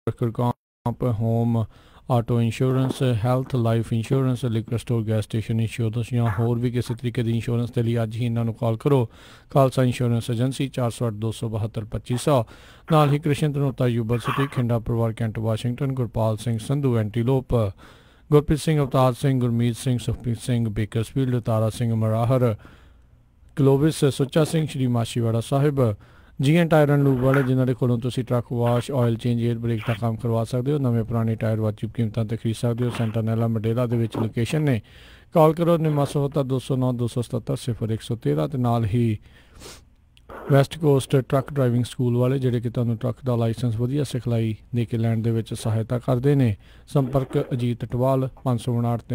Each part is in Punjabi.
कंप home auto insurance health life insurance liquor store gas station insurance या होर भी किसी तरीके की इंश्योरेंस के लिए अज ही इन्होंने कॉल करो। खालसा इंश्योरेंस एजेंसी 408 272 2500 नाल ही कृष्ण धनोता यूनिवर्सिटी खिंडा परिवार Kent Washington Gurpal Singh Sandhu Antelope Gurpreet Singh Avtar Singh Gurmeet Singh Sukhpreet Singh Bakersfield Tara Singh Marahar Clovis सुच्चा Singh Shri Machhiwara Sahib ji N tyre and lube वाले जिन्होंने कोलों truck wash oil change air brake का काम करवा सकते हो। नवे पुराने टायर वाजिब कीमतों पर खरीद सकते हो। सेंटरनेला मडेला के लोकेशन ने कॉल करो 99 209 277 0113 ते नाल ही west coast truck driving school वाले जोड़े कि तुहानूं ट्रक का लाइसेंस वधिया सिखलाई दे के लैण दे विच सहायता करते हैं। संपर्क अजीत टवाल 559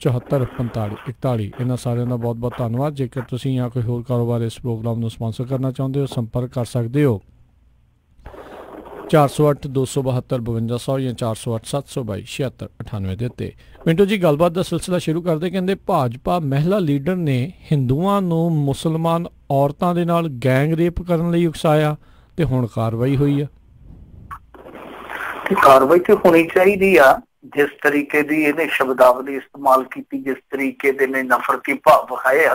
374 45 41 इन्होंने सारे का बहुत बहुत धन्यवाद। जेकर तुसीं या कोई होर कारोबार इस प्रोग्राम को स्पॉन्सर करना चाहते हो संपर्क कर सकते हो 408 272 5200 या 408 722 76 98 के उत्ते। मिंटो जी गलबात का सिलसिला शुरू करते कहते भाजपा महिला लीडर ने हिंदुओं को मुसलमान औरतों के नाल गैंग रेप करने लई उकसाया ते हुण कार्रवाई हुई है। कार्रवाई तो होनी चाहिए जिस तरीके की इन्हें शब्दावली इस्तेमाल की, जिस तरीके के नफरती भाव विखाए,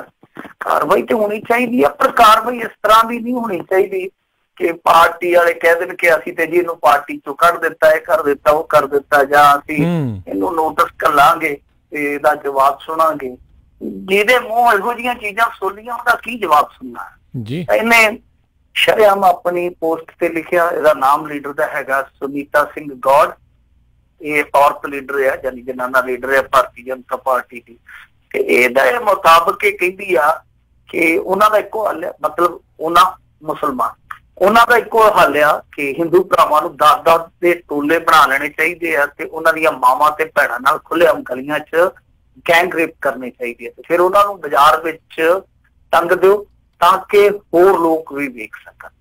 कार्रवाई तो होनी चाहिए। पर कार्रवाई इस तरह भी नहीं होनी चाहिए कि पार्टी वाले कह दें कि असीं ते जी इहनूं पार्टी चों कढ दिता है, कर दिता वो कर दिता, जां असीं इहनूं नोटिस घल्लांगे ते इहदा जवाब सुणांगे। जिहदे मूंह इहो जिहियां चीज़ां सुणियां उहदा की जवाब सुनना जी। इन्हें शरेआम अपनी पोस्ट ते लिखिया, इहदा नाम लीडर दा हैगा सुनीता सिंह गौड़, ये औरत लीडर है यानी जनाना लीडर है भारतीय जनता पार्टी की। ये मुताबिक कहती आ कि उन्होंने एको हल है, मतलब उन्होंने मुसलमान उन्होंने एको हल आ कि हिंदू भरावां नूं 10-10 के टोले बना लेने चाहिए, उन्होंने मावां ते भैणां नाल खुलेआम गलियां च गैंग रेप करने चाहिए। फिर उन्होंने बाजार विच टंग दो ताकि होर लोग भी वेख सकन।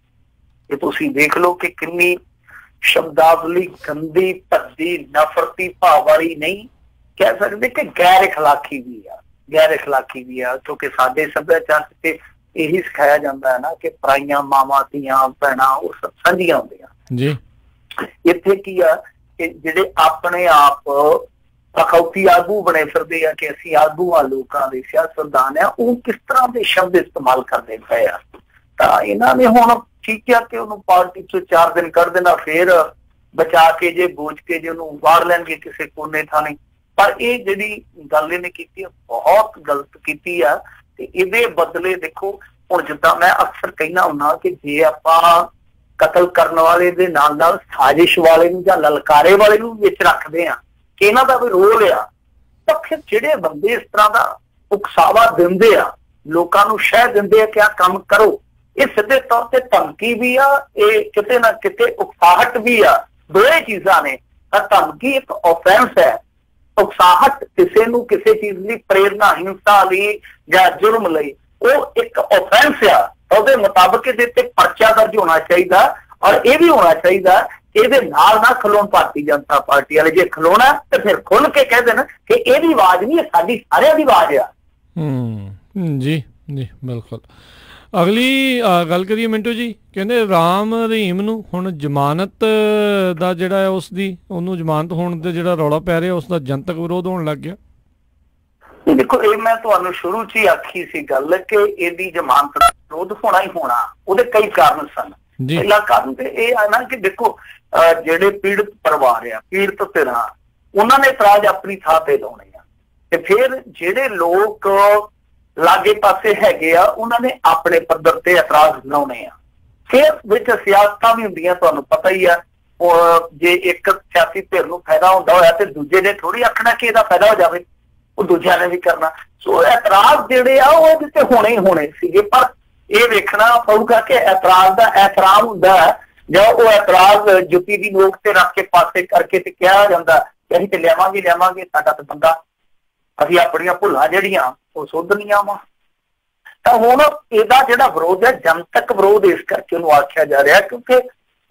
ये तुसीं देख लो कि किन्नी शब्दावली गंदी भद्दी नफरती भाव वाली नहीं कह सकते कि गैर अखलाकी भी आ, गैर अखलाकी भी आ, क्योंकि साडे सभ्याचार से यही सिखाया जाता है ना कि पराइयां मावां धीआं भैणां वो सब सांझियां होंदियां जी। इत्थे की आ कि जिहड़े अपने आप अखौती आगू बने फिरदे आ कि असीं आगू आ लोकां दे सियासतदान आ, वो किस तरह के शब्द इस्तेमाल करते पे आ। तां इन्हां ने हुण ठीक है कि उन्होंने पार्टी चो 4 दिन कर देना, फिर बचा के जे बोझ के जे उन्होंने वार लेंगे किसी कोने थाने। पर ये जी गल इन्हें की बहुत गलत की है। ये बदले देखो हुण जिद्दां मैं अक्सर कहना हुन्ना कि जे आपां कतल करने वाले दे नाल नाल साजिश वाले नूं जां ललकारे वाले नूं विच रखदे आ कि इन्हां दा भी रोल आ, तां फिर जिहड़े बंदे इस तरह का उकसावा दिंदे आ, लोकां नूं शह दिंदे आ कि आ काम करो, ये सीधे तौर पर धमकी भी आ, ये किते ना किते उकसाहट भी आ। दोए चीज़ां ने। धमकी एक ऑफेंस है, उकसाहट किसी नूं किसी चीज़ की प्रेरणा हिंसा लई या जुर्म लई वो एक ऑफेंस आ। उसके मुताबिक इहदे ते परचा दर्ज होना चाहिए और ये भी होना चाहिए कि इहदे नाल ना खलोण भारतीय जनता पार्टी वाले। जे खलोना तो फिर खुल के कह देना कि इहदी आवाज़ नहीं, साडी सारियां दी आवाज़ आ। जी जी बिल्कुल। अगली गल करिए मिंटू जी, कहते राम रहीम नूं हुण जमानत दा जिहड़ा है उसदी उन्होंने जमानत होने दे जिहड़ा रौला पै रहा उसका जनतक विरोध होने लग गया। देखो ये मैं तुहानूं शुरू च ही आखी सी गल कि इहदी जमानत दा विरोध होना ही होना, उहदे कई कारण सन। पहला कारण तो यह है ना कि देखो जिहड़े पीड़ित परिवार आ, पीड़ित धिरां, उन्होंने इतराज अपनी थां ते लाउणे आ, ते फिर जिहड़े लोग लागे पासे हैगे आ उन्होंने अपने पद्धर ते एतराज लाने आ। फिर विच सियासतां भी हुंदियां, तुहानूं पता ही है। जे एक सियासी धिर नूं फायदा हुंदा होया ते दूजे ने थोड़ी आखना कि इहदा फायदा हो जावे, वो दूजिਆਂ ने भी करना। सो एतराज जिहड़े आ वो इहदे ते होने ही होने सीगे, पर यह वेखना पऊगा कि एतराज दा एहतराम हुंदा है जां वो एतराज जुत्ती दी नोक ते रख के पासे करके ते कहा जांदा कि असीं ते लियावांगे साडा ते बंदा, असीं अपणियां भुल्लां जिहड़ियां वो सुधनियां वा। तां हुण इहदा जिहड़ा विरोध है जनतक विरोध इस करके उहनूं आख्या जा रहा क्योंकि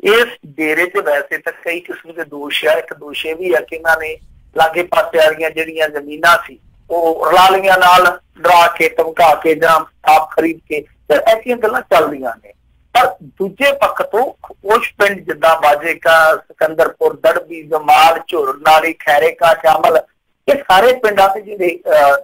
इस डेरे च वैसे तो कई किस्म के दोष है। एक दोष ये भी है कि इन्होंने लागे पासे वालियां जिहड़ियां जमीनां सी वो रलालियां नाल डरा के धमका के जां आप खरीद के, ऐसियां गल्लां चलदियां ने। ਪਰ ਦੂਜੇ ਪੱਖ ਤੋਂ ਉਸ ਪਿੰਡ ਜਿੱਦਾਂ ਬਾਜੇਕਾ, ਸਿਕੰਦਰਪੁਰ, ਦੜਬੀ, ਜਮਾਲ, ਝੁਰਨ ਵਾਲੀ, ਖੈਰੇਕਾ, ਸ਼ਾਮਲ, ਇਹ ਸਾਰੇ ਪਿੰਡਾਂ ਦੇ ਜਿਹੜੇ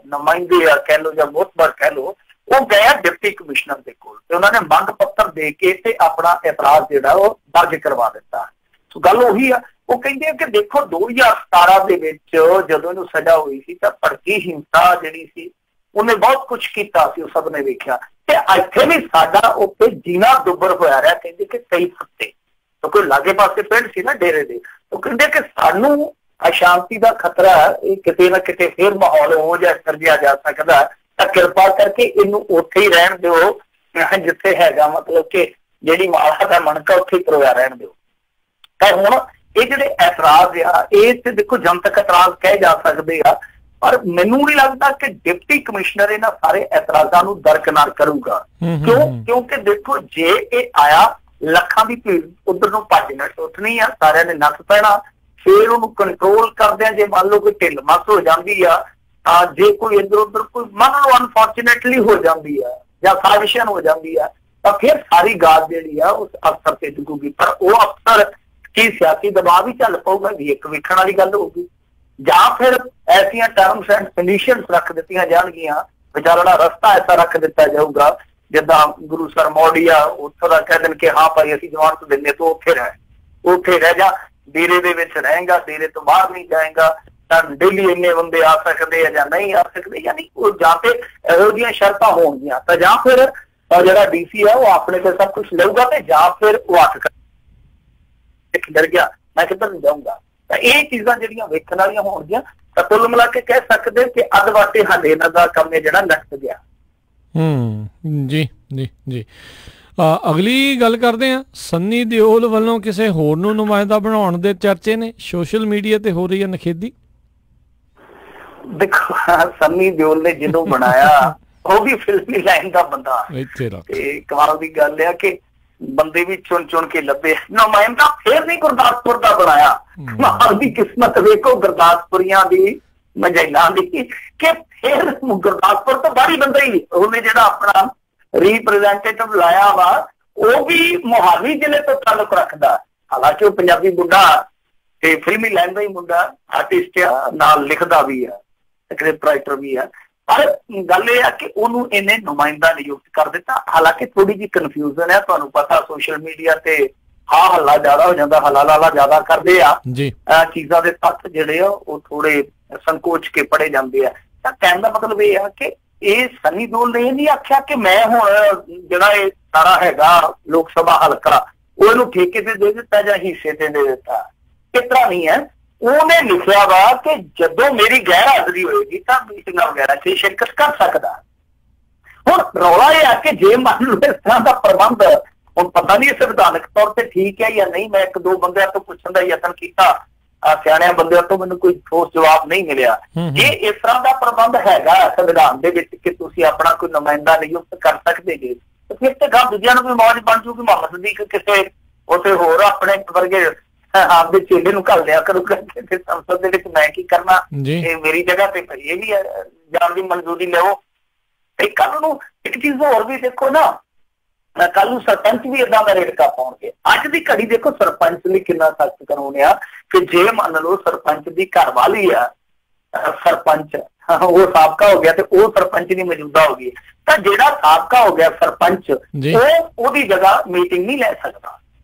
ਨੁਮਾਇੰਦੇ ਆ ਕਹਿ ਲਓ ਜਾਂ ਮੋਹਤਬਰ ਕਹਿ ਲਓ, ਉਹ ਗਏ ਡਿਪਟੀ ਕਮਿਸ਼ਨਰ ਦੇ ਕੋਲ ਤੇ ਉਹਨਾਂ ਨੇ ਮੰਗ ਪੱਤਰ ਦੇ ਕੇ ਤੇ ਆਪਣਾ ਇਤਰਾਜ਼ ਜਿਹੜਾ ਉਹ ਦਰਜ ਕਰਵਾ ਦਿੱਤਾ। ਸੋ ਗੱਲ ਉਹੀ ਆ, ਉਹ ਕਹਿੰਦੇ ਕਿ ਦੇਖੋ 2017 ਦੇ ਵਿੱਚ ਜਦੋਂ ਇਹਨੂੰ ਸਜ਼ਾ ਹੋਈ ਸੀ ਤਾਂ ਭੜਕੀ ਹਿੰਸਾ ਜਿਹੜੀ ਸੀ ਉਹਨੇ ਬਹੁਤ ਕੁਛ ਕੀਤਾ ਸੀ, ਉਹ ਸਭ ਨੇ ਵੇਖਿਆ। ਤੇ ਇੱਥੇ ਵੀ ਸਾਡਾ ਉੱਤੇ ਜੀਣਾ ਦੁੱਬਰ ਹੋਇਆ ਰਿਹਾ, ਕਹਿੰਦੇ ਕਿ ਕਈ ਹਫ਼ਤੇ ਕਿਉਂਕਿ ਲਾਗੇ ਪਾਸੇ ਪਿੰਡ ਸੀ ਨਾ ਡੇਰੇ ਦੇ, ਉਹ ਕਹਿੰਦੇ ਕਿ ਸਾਨੂੰ ਅਸ਼ਾਂਤੀ ਦਾ ਖਤਰਾ ਇਹ ਕਿਤੇ ਨਾ ਕਿਤੇ ਫੇਰ ਮਾਹੌਲ ਹੋ ਜਾ ਸਿਰਜਿਆ ਜਾ ਸਕਦਾ, ਤਾਂ ਕਿਰਪਾ ਕਰਕੇ ਇਹਨੂੰ ਉੱਥੇ ਹੀ ਰਹਿਣ ਦਿਓ ਜਿੱਥੇ ਹੈਗਾ, ਮਤਲਬ ਕਿ ਜਿਹੜੀ ਮਾਲਾ ਦਾ ਮਣਕਾ ਉੱਥੇ ਕਰਵਾਇਆ ਰਹਿਣ ਦਿਓ। ਤਾਂ ਹੁਣ ਇਹ ਜਿਹੜੇ ਐਤਰਾਜ਼ ਆ ਇਹ ਤੇ ਦੇਖੋ ਜਨਤਕ ਐਤਰਾਜ਼ ਕਹੇ ਜਾ ਸਕਦੇ ਆ, ਪਰ ਮੈਨੂੰ ਨਹੀਂ ਲੱਗਦਾ ਕਿ ਡਿਪਟੀ ਕਮਿਸ਼ਨਰ ਇਹਨਾਂ ਸਾਰੇ ਐਤਰਾਜ਼ਾਂ ਨੂੰ ਦਰਕਿਨਾਰ ਕਰੂਗਾ। ਕਿਉਂਕਿ ਦੇਖੋ ਜੇ ਇਹ ਆਇਆ ਲੱਖਾਂ ਦੀ ਭੀੜ ਉਧਰ ਨੂੰ ਭੱਜ ਨੱਠ ਉੱਠਣੀ ਆ, ਸਾਰਿਆਂ ਨੇ ਨੱਠ ਪੈਣਾ, ਫੇਰ ਉਹਨੂੰ ਕੰਟਰੋਲ ਕਰਦਿਆਂ ਜੇ ਮੰਨ ਲਓ ਕੋਈ ਢਿੱਲ ਮੱਸ ਹੋ ਜਾਂਦੀ ਆ, ਜੇ ਕੋਈ ਇੱਧਰ ਉੱਧਰ ਕੋਈ ਮੰਨ ਲਓ ਅਨਫੋਰਚੂਨੇਟਲੀ ਹੋ ਜਾਂਦੀ ਆ ਜਾਂ ਸਾਜ਼ਿਸ਼ਨ ਹੋ ਜਾਂਦੀ ਆ, ਤਾਂ ਫਿਰ ਸਾਰੀ ਗਾਲ ਜਿਹੜੀ ਆ ਉਸ ਅਫਸਰ ਤੇ ਡਿੱਗੂਗੀ। ਪਰ ਉਹ ਅਫਸਰ ਕੀ ਸਿਆਸੀ ਦਬਾਅ ਵੀ ਚੱਲ ਪਊਗਾ ਵੀ ਇੱਕ ਵੇਖਣ ਵਾਲੀ ਗੱਲ ਹੋਊਗੀ, ਜਾਂ ਫਿਰ ਐਸੀਆਂ ਟਰਮਸ ਐਂਡ ਕੰਡੀਸ਼ਨਸ ਰੱਖ ਦਿੱਤੀਆਂ ਜਾਣਗੀਆਂ, ਵਿਚਾਰਣਾ ਰਸਤਾ ਐਸਾ ਰੱਖ ਦਿੱਤਾ ਜਾਊਗਾ ਜਿੱਦਾਂ ਗੁਰੂ ਸਰ ਮੋੜੀਆ ਉੱਥੋਂ ਦਾ ਕਹਿ ਦੇਣ ਕਿ ਹਾਂ ਭਾਈ ਅਸੀਂ ਜ਼ਮਾਨਤ ਦਿੰਦੇ ਤੋਂ ਉੱਥੇ ਰਹਿ ਜਾ, ਡੇਰੇ ਦੇ ਵਿੱਚ ਰਹੇਗਾ, ਡੇਰੇ ਤੋਂ ਬਾਹਰ ਨਹੀਂ ਜਾਏਗਾ, ਤਾਂ ਡੇਲੀ ਇੰਨੇ ਬੰਦੇ ਆ ਸਕਦੇ ਆ ਜਾਂ ਨਹੀਂ ਆ ਸਕਦੇ, ਯਾਨੀ ਉਹ ਜਾਂ ਤੇ ਇਹੋ ਜਿਹੀਆਂ ਸ਼ਰਤਾਂ ਹੋਣਗੀਆਂ, ਤਾਂ ਜਾਂ ਫਿਰ ਜਿਹੜਾ ਡੀਸੀ ਆ ਉਹ ਆਪਣੇ ਤੇ ਸਭ ਕੁਛ ਲਊਗਾ ਤੇ ਜਾਂ ਫਿਰ ਉਹ ਹੱਥ ਡਰ ਗਿਆ ਮੈਂ ਕਿੱਧਰ ਨਹੀਂ ਜਾਊਂਗਾ। ਤਾਂ ਇਹ ਚੀਜ਼ਾਂ ਜਿਹੜੀਆਂ ਵੇਖਣ ਵਾਲੀਆਂ ਹੋਣਗੀਆਂ, ਤਾਂ ਕੁੱਲ ਮਿਲਾ ਕੇ ਕਹਿ ਸਕਦੇ ਕਿ ਅੱਧ ਵਾਟੇ ਹਾਲੇ ਇਹਨਾਂ ਦਾ ਕੰਮ ਹੈ ਜਿਹੜਾ ਨੱਟ ਗਿਆ। ਜੀ ਜੀ ਜੀ ਅਗਲੀ ਗੱਲ ਕਰਦੇ ਹਾਂ, ਸੰਨੀ ਦਿਓਲ ਵੱਲੋਂ ਕਿਸੇ ਹੋਰ ਨੂੰ ਨੁਮਾਇੰਦਾ ਬਣਾਉਣ ਦੇ ਚਰਚੇ ਨੇ, ਸੋਸ਼ਲ ਮੀਡੀਆ ਤੇ ਹੋ ਰਹੀ ਹੈ ਨਖੇਦੀ। ਦੇਖੋ ਸੰਨੀ ਦਿਓਲ ਨੇ ਜਦੋਂ ਬਣਾਇਆ ਉਹ ਵੀ ਫਿਲਮੀ ਲਾਈਨ ਦਾ ਬੰਦਾ, ਤੇ ਕਮਾਲ ਦੀ ਗੱਲ ਆ ਕਿ ਬੰਦੇ ਵੀ ਚੁਣ ਕੇ ਲੱਭੇ। ਨੁਮਾਇੰਦਾ ਫੇਰ ਨਹੀਂ ਗੁਰਦਾਸਪੁਰ ਦਾ ਬਣਾਇਆ, ਕਮਾਲ ਦੀ ਕਿਸਮਤ ਵੇਖੋ ਗੁਰਦਾਸਪੁਰੀਆਂ ਦੀ, ਮਜੈਲਾਂ ਦੀ, ਕਿ ਫੇਰ ਗੁਰਦਾਸਪੁਰ ਤੋਂ ਬਾਹਰੀ ਬੰਦਾ ਹੀ ਉਹਨੇ ਜਿਹੜਾ ਆਪਣਾ ਰਿਪਰੈਜ਼ੈਂਟੇਟਿਵ ਲਾਇਆ ਵਾ, ਉਹ ਵੀ ਮੋਹਾਲੀ ਜ਼ਿਲ੍ਹੇ ਤੋਂ ਤਾਲੁਕ ਰੱਖਦਾ। ਹਾਲਾਂਕਿ ਉਹ ਪੰਜਾਬੀ ਮੁੰਡਾ ਤੇ ਫਿਲਮੀ ਲਾਈਨ ਦਾ ਹੀ ਮੁੰਡਾ, ਆਰਟਿਸਟ ਆ, ਨਾਲ ਲਿਖਦਾ ਵੀ ਆ, ਸਕ੍ਰਿਪਟ ਰਾਈਟਰ ਵੀ ਆ, ਪਰ ਗੱਲ ਇਹ ਆ ਕਿ ਉਹਨੂੰ ਇਹਨੇ ਨੁਮਾਇੰਦਾ ਨਿਯੁਕਤ ਕਰ ਦਿੱਤਾ। ਹਾਲਾਂਕਿ ਥੋੜੀ ਜਿਹੀ ਕਨਫਿਊਜ਼ਨ ਹੈ, ਤੁਹਾਨੂੰ ਪਤਾ ਸੋਸ਼ਲ ਮੀਡੀਆ ਤੇ ਹੱਲਾ ਜ਼ਿਆਦਾ ਹੋ ਜਾਂਦਾ, ਹੱਲਾ ਲਾਲਾ ਜ਼ਿਆਦਾ ਕਰਦੇ ਆ ਚੀਜ਼ਾਂ ਦੇ ਤੱਥ ਜਿਹੜੇ ਆ ਉਹ ਥੋੜੇ ਸੰਕੋਚ ਕੇ ਪੜੇ ਜਾਂਦੇ ਆ। ਤਾਂ ਕਹਿਣ ਦਾ ਮਤਲਬ ਇਹ ਆ ਕਿ ਇਹ ਸੰਨੀ ਦਿਓਲ ਨੇ ਇਹ ਨਹੀਂ ਆਖਿਆ ਕਿ ਮੈਂ ਹੁਣ ਜਿਹੜਾ ਇਹ ਸਾਰਾ ਹੈਗਾ ਲੋਕ ਸਭਾ ਹਲਕਾ ਉਹ ਇਹਨੂੰ ਠੇਕੇ ਤੇ ਦੇ ਦਿੱਤਾ ਜਾਂ ਹਿੱਸੇ ਤੇ ਦੇ ਦਿੱਤਾ, ਇਸ ਤਰ੍ਹਾਂ ਨਹੀਂ ਹੈ। ਉਹਨੇ ਲਿਖਿਆ ਵਾ ਕਿ ਜਦੋਂ ਮੇਰੀ ਗੈਰ ਹਾਜ਼ਰੀ ਹੋਏਗੀ ਤਾਂ ਮੀਟਿੰਗਾਂ ਵਗੈਰਾ 'ਚ ਸ਼ਿਰਕਤ ਕਰ ਸਕਦਾ। ਹੁਣ ਰੌਲਾ ਇਹ ਆ ਕਿ ਜੇ ਮੰਨ ਲਓ ਇਸ ਤਰ੍ਹਾਂ ਦਾ ਪ੍ਰਬੰਧ, ਹੁਣ ਪਤਾ ਨਹੀਂ ਸੰਵਿਧਾਨਕ ਤੌਰ ਤੇ ਠੀਕ ਹੈ ਜਾਂ ਨਹੀਂ, ਮੈਂ ਇੱਕ ਦੋ ਬੰਦਿਆਂ ਤੋਂ ਪੁੱਛਣ ਦਾ ਯਤਨ ਕੀਤਾ, ਸਿਆਣਿਆਂ ਬੰਦਿਆਂ ਤੋਂ ਮੈਨੂੰ ਕੋਈ ਠੋਸ ਜਵਾਬ ਨਹੀਂ ਮਿਲਿਆ। ਜੇ ਇਸ ਤਰ੍ਹਾਂ ਦਾ ਪ੍ਰਬੰਧ ਹੈਗਾ ਸੰਵਿਧਾਨ ਦੇ ਵਿੱਚ ਕਿ ਤੁਸੀਂ ਆਪਣਾ ਕੋਈ ਨੁਮਾਇੰਦਾ ਨਿਯੁਕਤ ਕਰ ਸਕਦੇ ਜੇ, ਤੇ ਫਿਰ ਤੇ ਗੱਲ ਦੂਜਿਆਂ ਨੂੰ ਵੀ ਮੌਜ ਬਣ ਜੂਗੀ, ਮੁਹੰਮਦ ਸਦੀਕ ਕਿਸੇ ਉੱਥੇ ਹੋਰ ਆਪਣੇ ਵਰਗੇ ਆਪਦੇ ਚੇਲੇ ਨੂੰ ਘੱਲ ਲਿਆ ਕਰੂਗਾ ਕਿ ਸੰਸਦ ਦੇ ਵਿੱਚ ਮੈਂ ਕੀ ਕਰਨਾ, ਇਹ ਮੇਰੀ ਜਗ੍ਹਾ ਤੇ ਇਹ ਵੀ ਜਾਣ ਦੀ ਮਨਜ਼ੂਰੀ ਲਵੋ। ਤੇ ਕੱਲ ਨੂੰ ਇੱਕ ਚੀਜ਼ ਹੋਰ ਵੀ ਦੇਖੋ ਨਾ, ਕੱਲ ਨੂੰ ਸਰਪੰਚ ਵੀ ਏਦਾਂ ਦਾ ਰੇੜਕਾ ਪਾਉਣਗੇ। ਅੱਜ ਦੀ ਘੜੀ ਦੇਖੋ ਸਰਪੰਚ ਲਈ ਕਿੰਨਾ ਸਖਤ ਕਾਨੂੰਨ ਆ ਕਿ ਜੇ ਮੰਨ ਲਓ ਸਰਪੰਚ ਦੀ ਘਰ ਵਾਲੀ ਆ, ਸਰਪੰਚ ਉਹ ਸਾਬਕਾ ਹੋ ਗਿਆ ਤੇ ਉਹ ਸਰਪੰਚ ਦੀ ਮੌਜੂਦਾ ਹੋ ਗਈ, ਤਾਂ ਜਿਹੜਾ ਸਾਬਕਾ ਹੋ ਗਿਆ ਸਰਪੰਚ ਉਹਦੀ ਜਗ੍ਹਾ ਮੀਟਿੰਗ ਨਹੀਂ ਲੈ ਸਕਦਾ।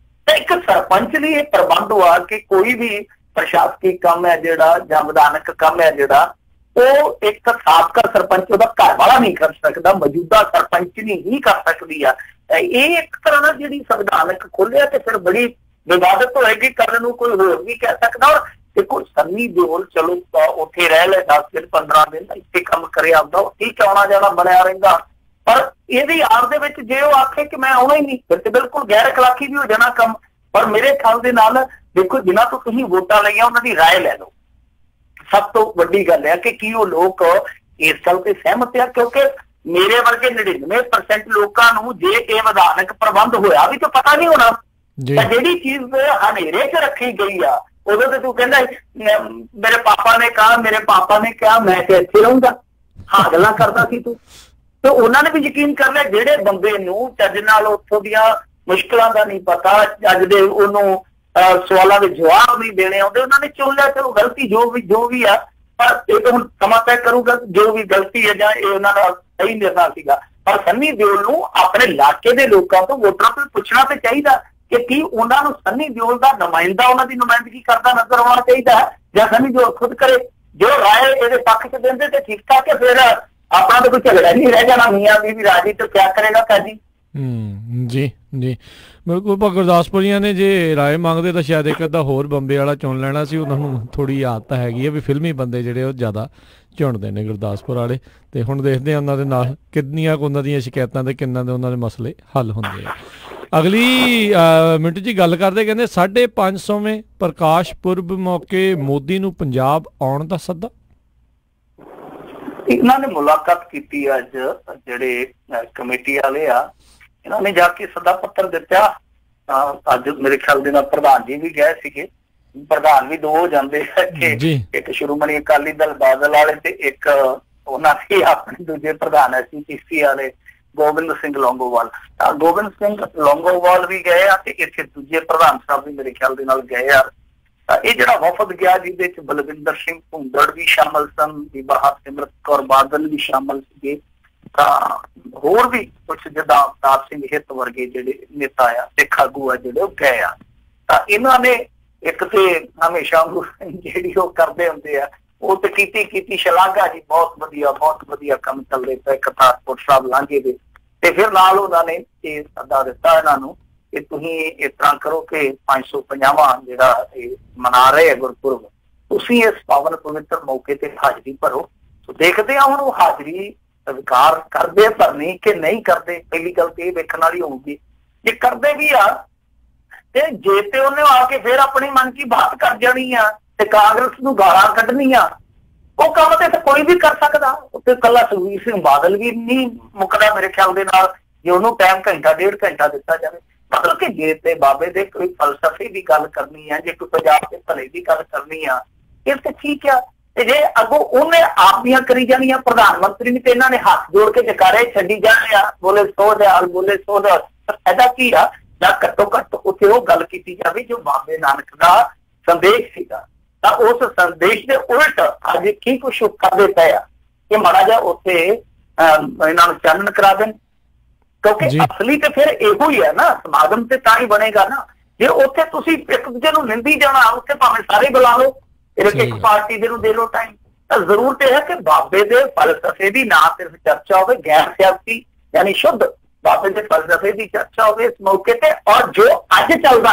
ਤਾਂ ਇੱਕ ਸਰਪੰਚ ਲਈ ਇਹ ਪ੍ਰਬੰਧ ਹੋਆ ਕਿ ਕੋਈ ਵੀ ਪ੍ਰਸ਼ਾਸਕੀ ਕੰਮ ਹੈ ਜਿਹੜਾ ਜਾਂ ਵਿਧਾਨਕ ਕੰਮ ਹੈ ਜਿਹੜਾ, ਉਹ ਇੱਕ ਸਾਬਕਾ ਸਰਪੰਚ ਉਹਦਾ ਘਰ ਵਾਲਾ ਨਹੀਂ ਕਰ ਸਕਦਾ, ਮੌਜੂਦਾ ਸਰਪੰਚ ਨਹੀਂ ਕਰ ਸਕਦੀ ਆ। ਇਹ ਇੱਕ ਤਰ੍ਹਾਂ ਨਾਲ ਜਿਹੜੀ ਸੰਵਿਧਾਨਕ ਖੋਲਿਆ ਤੇ ਫਿਰ ਬੜੀ ਵਿਵਾਦਤ ਹੋਏਗੀ, ਕਰਨ ਨੂੰ ਕੋਈ ਹੋਰ ਵੀ ਕਹਿ ਸਕਦਾ। ਔਰ ਦੇਖੋ ਸੰਨੀ ਦਿਓਲ ਚਲੋ ਉੱਥੇ ਰਹਿ ਲੈ 10 ਦਿਨ 15 ਦਿਨ ਇੱਥੇ ਕੰਮ ਕਰੇ ਆਪਦਾ, ਠੀਕ ਆਉਣਾ ਜਾਣਾ ਬਣਿਆ ਰਹਿੰਦਾ, ਪਰ ਇਹਦੀ ਆੜ ਦੇ ਵਿੱਚ ਜੇ ਉਹ ਆਖੇ ਕਿ ਮੈਂ ਆਉਣਾ ਹੀ ਨਹੀਂ, ਫਿਰ ਤੇ ਬਿਲਕੁਲ ਗੈਰ ਅਖਲਾਕੀ ਵੀ ਹੋ ਜਾਣਾ ਕੰਮ। ਪਰ ਮੇਰੇ ਖਿਆਲ ਦੇ ਨਾਲ ਦੇਖੋ ਜਿਨ੍ਹਾਂ ਤੋਂ ਤੁਸੀਂ ਵੋਟਾਂ ਲਈਆਂ ਉਹਨਾਂ ਦੀ ਰਾਏ ਲੈ ਲਓ। ਸਭ ਤੋਂ ਵੱਡੀ ਗੱਲ ਹੈ ਕਿ ਕੀ ਉਹ ਲੋਕ ਇਸ ਗੱਲ ਤੇ ਸਹਿਮਤ ਆ, ਕਿਉਂਕਿ ਮੇਰੇ ਵਰਗੇ 99% ਲੋਕਾਂ ਨੂੰ ਜੇ ਇਹ ਵਿਧਾਨਕ ਪ੍ਰਬੰਧ ਹੋਇਆ ਵੀ ਤਾਂ ਪਤਾ ਨਹੀਂ ਹੋਣਾ। ਤਾਂ ਜਿਹੜੀ ਚੀਜ਼ ਹਨੇਰੇ 'ਚ ਰੱਖੀ ਗਈ ਆ, ਉਦੋਂ ਤੇ ਤੂੰ ਕਹਿੰਦਾ ਮੇਰੇ ਪਾਪਾ ਨੇ ਕਿਹਾ, ਮੇਰੇ ਪਾਪਾ ਨੇ ਕਿਹਾ, ਮੈਂ ਤੇ ਇੱਥੇ ਰਹੂੰਗਾ, ਹਾਂ ਗੱਲਾਂ ਕਰਦਾ ਸੀ ਤੂੰ। ਤੇ ਉਹਨਾਂ ਨੇ ਵੀ ਯਕੀਨ ਕਰ ਲਿਆ ਜਿਹੜੇ ਬੰਦੇ ਨੂੰ ਚੱਜ ਨਾਲ ਉੱਥੋਂ ਦੀਆਂ ਮੁਸ਼ਕਲਾਂ ਦਾ ਨਹੀਂ ਪਤਾ, ਅੱਜ ਦੇ ਉਹਨੂੰ ਸਵਾਲਾਂ ਦੇ ਜਵਾਬ ਨਹੀਂ ਦੇਣੇ ਆਉਂਦੇ, ਉਹਨਾਂ ਨੇ ਚੁਣ ਲਿਆ। ਚਲੋ ਗਲਤੀ ਜੋ ਵੀ ਆ, ਪਰ ਇਹ ਤਾਂ ਹੁਣ ਸਮਾਂ ਤੈਅ ਕਰੂਗਾ ਜੋ ਵੀ ਗਲਤੀ ਹੈ ਜਾਂ ਇਹ ਉਹਨਾਂ ਦਾ ਸਹੀ ਨਿਰਣਾ ਸੀਗਾ। ਪਰ ਸੰਨੀ ਦਿਓਲ ਨੂੰ ਆਪਣੇ ਇਲਾਕੇ ਦੇ ਲੋਕਾਂ ਤੋਂ, ਵੋਟਰਾਂ ਤੋਂ ਪੁੱਛਣਾ ਤੇ ਚਾਹੀਦਾ ਕਿ ਕੀ ਉਹਨਾਂ ਨੂੰ ਸੰਨੀ ਦਿਓਲ ਦਾ ਨੁਮਾਇੰਦਾ ਉਹਨਾਂ ਦੀ ਨੁਮਾਇੰਦਗੀ ਕਰਦਾ ਨਜ਼ਰ ਆਉਣਾ ਚਾਹੀਦਾ ਜਾਂ ਸੰਨੀ ਦਿਓਲ ਖੁਦ ਕਰੇ। ਜੋ ਰਾਏ ਇਹਦੇ ਪੱਖ 'ਚ ਦਿੰਦੇ ਤੇ ਠੀਕ ਠਾਕ ਹੈ, ਫਿਰ ਆਪਣਾ ਤਾਂ ਕੋਈ ਝਗੜਾ ਨਹੀਂ ਰਹਿ ਜਾਣਾ। ਮੀਆਂ ਬੀਵੀ ਰਾਜੀ ਤਾਂ ਕਿਆ ਕਰੇਗਾ ਕਾਜੀ। ਜੀ ਜੀ ਬਿਲਕੁਲ। ਪਰ ਗੁਰਦਾਸਪੁਰੀਆਂ ਨੇ ਜੇ ਰਾਏ ਮੰਗਦੇ ਤਾਂ ਸ਼ਾਇਦ ਇੱਕ ਅੱਧਾ ਹੋਰ ਬੰਬੇ ਵਾਲਾ ਚੁਣ ਲੈਣਾ ਸੀ। ਉਹਨਾਂ ਨੂੰ ਥੋੜ੍ਹੀ ਆਦਤ ਹੈਗੀ ਹੈ ਵੀ ਫਿਲਮੀ ਬੰਦੇ ਜਿਹੜੇ ਉਹ ਜ਼ਿਆਦਾ ਚੁਣਦੇ ਨੇ ਗੁਰਦਾਸਪੁਰ ਵਾਲੇ। ਅਤੇ ਹੁਣ ਦੇਖਦੇ ਹਾਂ ਉਹਨਾਂ ਦੇ ਨਾਲ ਕਿੰਨੀਆਂ ਕੁ ਉਹਨਾਂ ਦੀਆਂ ਸ਼ਿਕਾਇਤਾਂ ਦੇ ਕਿੰਨਾ ਦੇ ਉਹਨਾਂ ਦੇ ਮਸਲੇ ਹੱਲ ਹੁੰਦੇ ਆ। ਅਗਲੀ ਮਿੰਟ ਜੀ ਗੱਲ ਕਰਦੇ, ਕਹਿੰਦੇ 550ਵੇਂ ਪ੍ਰਕਾਸ਼ ਪੁਰਬ ਮੌਕੇ ਮੋਦੀ ਨੂੰ ਪੰਜਾਬ ਆਉਣ ਦਾ ਸੱਦਾ। ਇਹਨਾਂ ਨੇ ਮੁਲਾਕਾਤ ਕੀਤੀ ਅੱਜ, ਜਿਹੜੇ ਕਮੇਟੀ ਵਾਲੇ ਆ, ਇਹਨਾਂ ਨੇ ਜਾ ਕੇ ਸੱਦਾ ਪੱਤਰ ਦਿੱਤਾ। ਅੱਜ ਮੇਰੇ ਖਿਆਲ ਦੇ ਨਾਲ ਪ੍ਰਧਾਨ ਜੀ ਵੀ ਗਏ ਸੀਗੇ। ਪ੍ਰਧਾਨ ਵੀ ਦੋ ਹੋ ਜਾਂਦੇ ਹੈ ਕਿ ਇੱਕ ਸ਼੍ਰੋਮਣੀ ਅਕਾਲੀ ਦਲ ਬਾਦਲ ਵਾਲੇ ਤੇ ਇੱਕ ਉਹਨਾਂ ਦੇ ਆਪਣੇ ਦੂਜੇ ਪ੍ਰਧਾਨ SGPC ਵਾਲੇ ਗੋਬਿੰਦ ਸਿੰਘ ਲੌਂਗੋਵਾਲ। ਗੋਬਿੰਦ ਸਿੰਘ ਲੌਂਗੋਵਾਲ ਵੀ ਗਏ ਆ ਤੇ ਇੱਥੇ ਦੂਜੇ ਪ੍ਰਧਾਨ ਸਾਹਿਬ ਵੀ ਮੇਰੇ ਖਿਆਲ ਦੇ ਨਾਲ ਗਏ ਆ। ਇਹ ਜਿਹੜਾ ਵਫਦ ਗਿਆ ਜਿਹਦੇ ਚ ਬਲਵਿੰਦਰ ਸਿੰਘ ਭੁੰਦੜ ਵੀ ਸ਼ਾਮਲ ਸਨ, ਬੀਬਾ ਹਰਸਿਮਰਤ ਕੌਰ ਬਾਦਲ ਵੀ ਸ਼ਾਮਲ ਸੀਗੇ, ਤਾਂ ਹੋਰ ਵੀ ਕੁਛ ਜਿੱਦਾਂ ਅਵਤਾਰ ਸਿੰਘ ਹਿੱਤ ਵਰਗੇ ਜਿਹੜੇ ਨੇਤਾ ਆ, ਸਿੱਖ ਆਗੂ ਆ ਜਿਹੜੇ, ਉਹ ਗਏ ਆ। ਤਾਂ ਇਹਨਾਂ ਨੇ ਇੱਕ ਤੇ ਹਮੇਸ਼ਾ ਜਿਹੜੀ ਉਹ ਕਰਦੇ ਹੁੰਦੇ ਆ, ਉਹ ਤੇ ਕੀਤੀ ਸ਼ਲਾਘਾ ਜੀ, ਬਹੁਤ ਵਧੀਆ ਕੰਮ ਚੱਲਦੇ ਪਏ ਕਰਤਾਰਪੁਰ ਸਾਹਿਬ ਲਾਂਘੇ ਦੇ। ਤੇ ਫਿਰ ਨਾਲ ਉਹਨਾਂ ਨੇ ਇਹ ਸੱਦਾ ਦਿੱਤਾ ਇਹਨਾਂ ਨੂੰ ਕਿ ਤੁਸੀਂ ਇਸ ਤਰ੍ਹਾਂ ਕਰੋ ਕਿ 550ਵਾਂ ਜਿਹੜਾ ਇਹ ਮਨਾ ਰਹੇ ਆ ਗੁਰਪੁਰਬ, ਤੁਸੀਂ ਇਸ ਪਾਵਨ ਪਵਿੱਤਰ ਮੌਕੇ ਤੇ ਹਾਜ਼ਰੀ ਭਰੋ। ਸੋ ਦੇਖਦੇ ਆ ਹੁਣ ਉਹ ਹਾਜ਼ਰੀ ਸਵੀਕਾਰ ਕਰਦੇ ਭਰਨੀ ਕਿ ਨਹੀਂ ਕਰਦੇ। ਪਹਿਲੀ ਗੱਲ ਤੇ ਇਹ ਵੇਖਣ ਵਾਲੀ ਹੋਊਗੀ। ਜੇ ਕਰਦੇ ਵੀ ਆ ਤੇ ਜੇ ਤੇ ਉਹਨੇ ਆ ਕੇ ਫਿਰ ਆਪਣੀ ਮਨ ਕੀ ਬਾਤ ਕਰ ਜਾਣੀ ਆ ਤੇ ਕਾਂਗਰਸ ਨੂੰ ਗਾਲਾਂ ਕੱਢਣੀਆਂ, ਉਹ ਕੰਮ ਤੇ ਕੋਈ ਵੀ ਕਰ ਸਕਦਾ। ਉੱਥੇ ਇਕੱਲਾ ਸੁਖਬੀਰ ਸਿੰਘ ਬਾਦਲ ਵੀ ਨਹੀਂ ਮੁੱਕਦਾ ਮੇਰੇ ਖਿਆਲ ਦੇ ਨਾਲ, ਜੇ ਉਹਨੂੰ ਟਾਈਮ ਘੰਟਾ 1.5 ਘੰਟਾ ਦਿੱਤਾ ਜਾਵੇ। ਮਤਲਬ ਕਿ ਜੇ ਤੇ ਬਾਬੇ ਦੇ ਕੋਈ ਫਲਸਫੇ ਦੀ ਗੱਲ ਕਰਨੀ ਆ, ਜੇ ਕੋਈ ਪੰਜਾਬ ਦੇ ਭਲੇ ਦੀ ਗੱਲ ਕਰਨੀ ਆ, ਇਹ ਤੇ ਠੀਕ ਆ। ਤੇ ਜੇ ਅੱਗੋਂ ਉਹਨੇ ਆਪ ਦੀਆਂ ਕਰੀ ਜਾਣੀਆਂ ਪ੍ਰਧਾਨ ਮੰਤਰੀ ਨੇ, ਤੇ ਇਹਨਾਂ ਨੇ ਹੱਥ ਜੋੜ ਕੇ ਜਕਾਰੇ ਛੱਡੀ ਜਾਣੇ ਆ, ਬੋਲੇ ਸੋ ਦਿਆਲ, ਬੋਲੇ ਸੋ ਦਿਆਲ, ਫਾਇਦਾ ਕੀ ਆ? ਜਾਂ ਘੱਟੋ ਘੱਟ ਉੱਥੇ ਉਹ ਗੱਲ ਕੀਤੀ ਜਾਵੇ ਜੋ ਬਾਬੇ ਨਾਨਕ ਦਾ ਸੰਦੇਸ਼ ਸੀਗਾ। ਤਾਂ ਉਸ ਸੰਦੇਸ਼ ਦੇ ਉਲਟ ਅੱਜ ਕੀ ਕੁਛ ਕਰਦੇ ਪਏ ਆ, ਇਹ ਮਾੜਾ ਜਿਹਾ ਉੱਥੇ ਇਹਨਾਂ ਨੂੰ ਚਾਨਣ ਕਰਾ ਦੇਣ। ਕਿਉਂਕਿ ਅਸਲੀ ਤੇ ਫਿਰ ਇਹੋ ਹੀ ਹੈ ਨਾ, ਸਮਾਗਮ ਤੇ ਤਾਂ ਹੀ ਬਣੇਗਾ ਨਾ ਜੇ ਉੱਥੇ ਤੁਸੀਂ ਇੱਕ ਦੂਜੇ ਨੂੰ ਨਿੰਦੀ ਜਾਣਾ। ਉੱਥੇ ਭਾਵੇਂ ਸਾਰੇ ਬੁਲਾ ਲਓ, ਇੱਕ ਪਾਰਟੀ ਦੇ ਨੂੰ ਦੇ ਲਓ ਟਾਈਮ। ਤਾਂ ਜ਼ਰੂਰਤ ਇਹ ਹੈ ਕਿ ਬਾਬੇ ਦੇ ਫਲਸਫੇ ਦੀ ਨਾ ਸਿਰਫ ਚਰਚਾ ਹੋਵੇ, ਗੈਰ ਸਿਆਸੀ ਯਾਨੀ ਸ਼ੁੱਧ ਬਾਬੇ ਦੇ ਫਲਸਫੇ ਦੀ ਚਰਚਾ ਹੋਵੇ ਇਸ ਮੌਕੇ ਤੇ। ਔਰ ਜੋ ਅੱਜ ਚੱਲਦਾ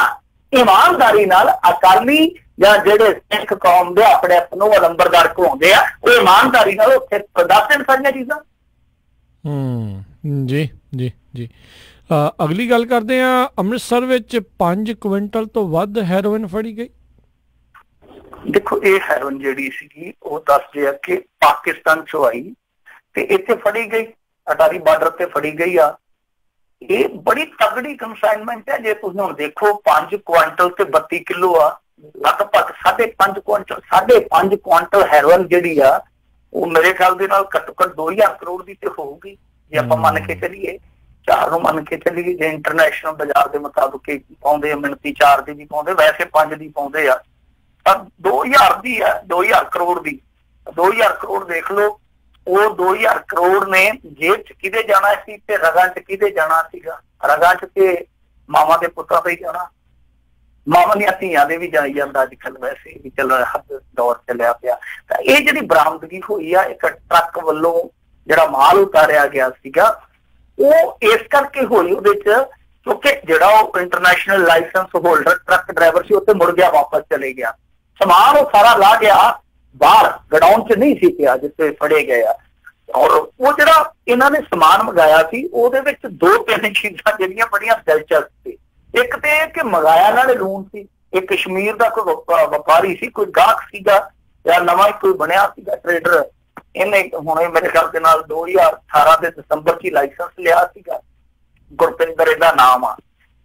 ਇਮਾਨਦਾਰੀ ਨਾਲ ਅਕਾਲੀ ਜਾਂ ਜਿਹੜੇ ਸਿੱਖ ਕੌਮ ਦੇ ਆਪਣੇ ਆਪ ਨੂੰ ਅਲੰਬਰਦਾਰ ਕਹਾਉਂਦੇ ਆ, ਉਹ ਇਮਾਨਦਾਰੀ ਨਾਲ ਉੱਥੇ ਦੱਸਣ ਸਾਰੀਆਂ ਚੀਜ਼ਾਂ। ਜੀ ਜੀ ਜੀ ਅਗਲੀ ਗੱਲ ਕਰਦੇ ਆ। ਅੰਮ੍ਰਿਤਸਰ ਵਿੱਚ 5 ਕੁਇੰਟਲ ਤੋਂ ਵੱਧ ਹੈਰੋਇਨ ਫੜੀ ਗਈ। ਦੇਖੋ, ਇਹ ਹੈਰੋਇਨ ਜਿਹੜੀ ਸੀਗੀ ਉਹ ਦੱਸਦੇ ਆ ਕਿ ਪਾਕਿਸਤਾਨ ਚੋਂ ਆਈ ਤੇ ਇੱਥੇ ਫੜੀ ਗਈ, ਅਟਾਰੀ ਬਾਰਡਰ ਤੇ ਫੜੀ ਗਈ ਆ। ਇਹ ਬੜੀ ਤਗੜੀ ਕੰਸਾਈਨਮੈਂਟ ਹੈ। ਜੇ ਤੁਸੀਂ ਹੁਣ ਦੇਖੋ 5 ਕੁਆਂਟਲ ਤੇ 32 ਕਿਲੋ ਆ, ਲਗਭਗ 5.5 ਕੁਆਂਟਲ ਹੈਰੋਇਨ ਜਿਹੜੀ ਆ ਉਹ ਮੇਰੇ ਖਿਆਲ ਦੇ ਨਾਲ ਘੱਟੋ ਘੱਟ 2000 ਕਰੋੜ ਦੀ ਤੇ ਹੋਊਗੀ। ਜੇ ਆਪਾਂ ਮੰਨ ਕੇ ਚੱਲੀਏ, 4 ਨੂੰ ਮੰਨ ਕੇ ਚੱਲੀਏ, ਜੇ ਇੰਟਰਨੈਸ਼ਨਲ ਬਾਜ਼ਾਰ ਦੇ ਮੁਤਾਬਕ ਪਾਉਂਦੇ ਆ, ਮਿਣਤੀ 4 ਦੀ ਵੀ ਪਾਉਂਦੇ, ਵੈਸੇ 5 ਦੀ ਪਾਉਂਦੇ ਆ, ਤਾਂ 2000 ਦੀ ਆ, 2000 ਕਰੋੜ ਦੀ। 2000 ਕਰੋੜ ਦੇਖ ਲਓ। ਉਹ 2000 ਕਰੋੜ ਨੇ ਜੇਬ ਚ ਕਿਹਦੇ ਜਾਣਾ ਸੀ ਤੇ ਰਗਾਂ ਚ ਕਿਹਦੇ ਜਾਣਾ ਸੀਗਾ? ਰਗਾਂ ਚ ਤੇ ਮਾਵਾਂ ਦੇ ਪੁੱਤਾਂ ਤੇ ਹੀ ਜਾਣਾ, ਮਾਵਾਂ ਦੀਆਂ ਧੀਆਂ ਦੇ ਵੀ ਜਾਈ ਜਾਂਦਾ ਅੱਜ ਕੱਲ, ਵੈਸੇ ਵੀ ਚੱਲ ਹੱਦ ਦੌਰ ਚੱਲਿਆ ਪਿਆ। ਤਾਂ ਇਹ ਜਿਹੜੀ ਬਰਾਮਦਗੀ ਹੋਈ ਆ, ਇੱਕ ਟਰੱਕ ਵੱਲੋਂ ਜਿਹੜਾ ਮਾਲ ਉਤਾਰਿਆ ਗਿਆ ਸੀਗਾ, ਉਹ ਇਸ ਕਰਕੇ ਹੋਈ ਉਹਦੇ ਚ ਕਿਉਂਕਿ ਜਿਹੜਾ ਉਹ international licence holder truck driver ਸੀ, ਉੱਥੇ ਮੁੜ ਗਿਆ, ਵਾਪਸ ਚਲੇ ਗਿਆ। ਸਮਾਨ ਉਹ ਸਾਰਾ ਲਾ ਗਿਆ ਬਾਹਰ, ਗਡਾਊਨ ਚ ਨਹੀਂ ਸੀ ਪਿਆ ਜਿੱਥੇ ਫੜੇ ਗਏ ਆ। ਔਰ ਉਹ ਜਿਹੜਾ ਇਹਨਾਂ ਨੇ ਸਮਾਨ ਮੰਗਾਇਆ ਸੀ, ਉਹਦੇ ਵਿੱਚ 2-3 ਚੀਜ਼ਾਂ ਜਿਹੜੀਆਂ ਬੜੀਆਂ ਦਿਲਚਸਪ ਸੀ। ਇੱਕ ਤੇ ਇਹ ਕਿ ਮੰਗਾਇਆ ਇਹਨਾਂ ਨੇ ਲੂਣ ਸੀ, ਇਹ ਕਸ਼ਮੀਰ ਦਾ ਕੋਈ ਵਪਾਰੀ ਸੀ, ਕੋਈ ਗਾਹਕ ਸੀਗਾ ਜਾਂ ਨਵਾਂ ਕੋਈ ਬਣਿਆ ਸੀਗਾ ਟਰੇਡਰ। ਇਹਨੇ ਹੁਣ ਮੇਰੇ ਖਿਆਲ ਦੇ ਨਾਲ 2018 ਦੇ ਦਸੰਬਰ ਚ ਲਾਇਸੈਂਸ ਲਿਆ ਸੀਗਾ, ਗੁਰਪਿੰਦਰ ਇਹਦਾ ਨਾਮ ਆ।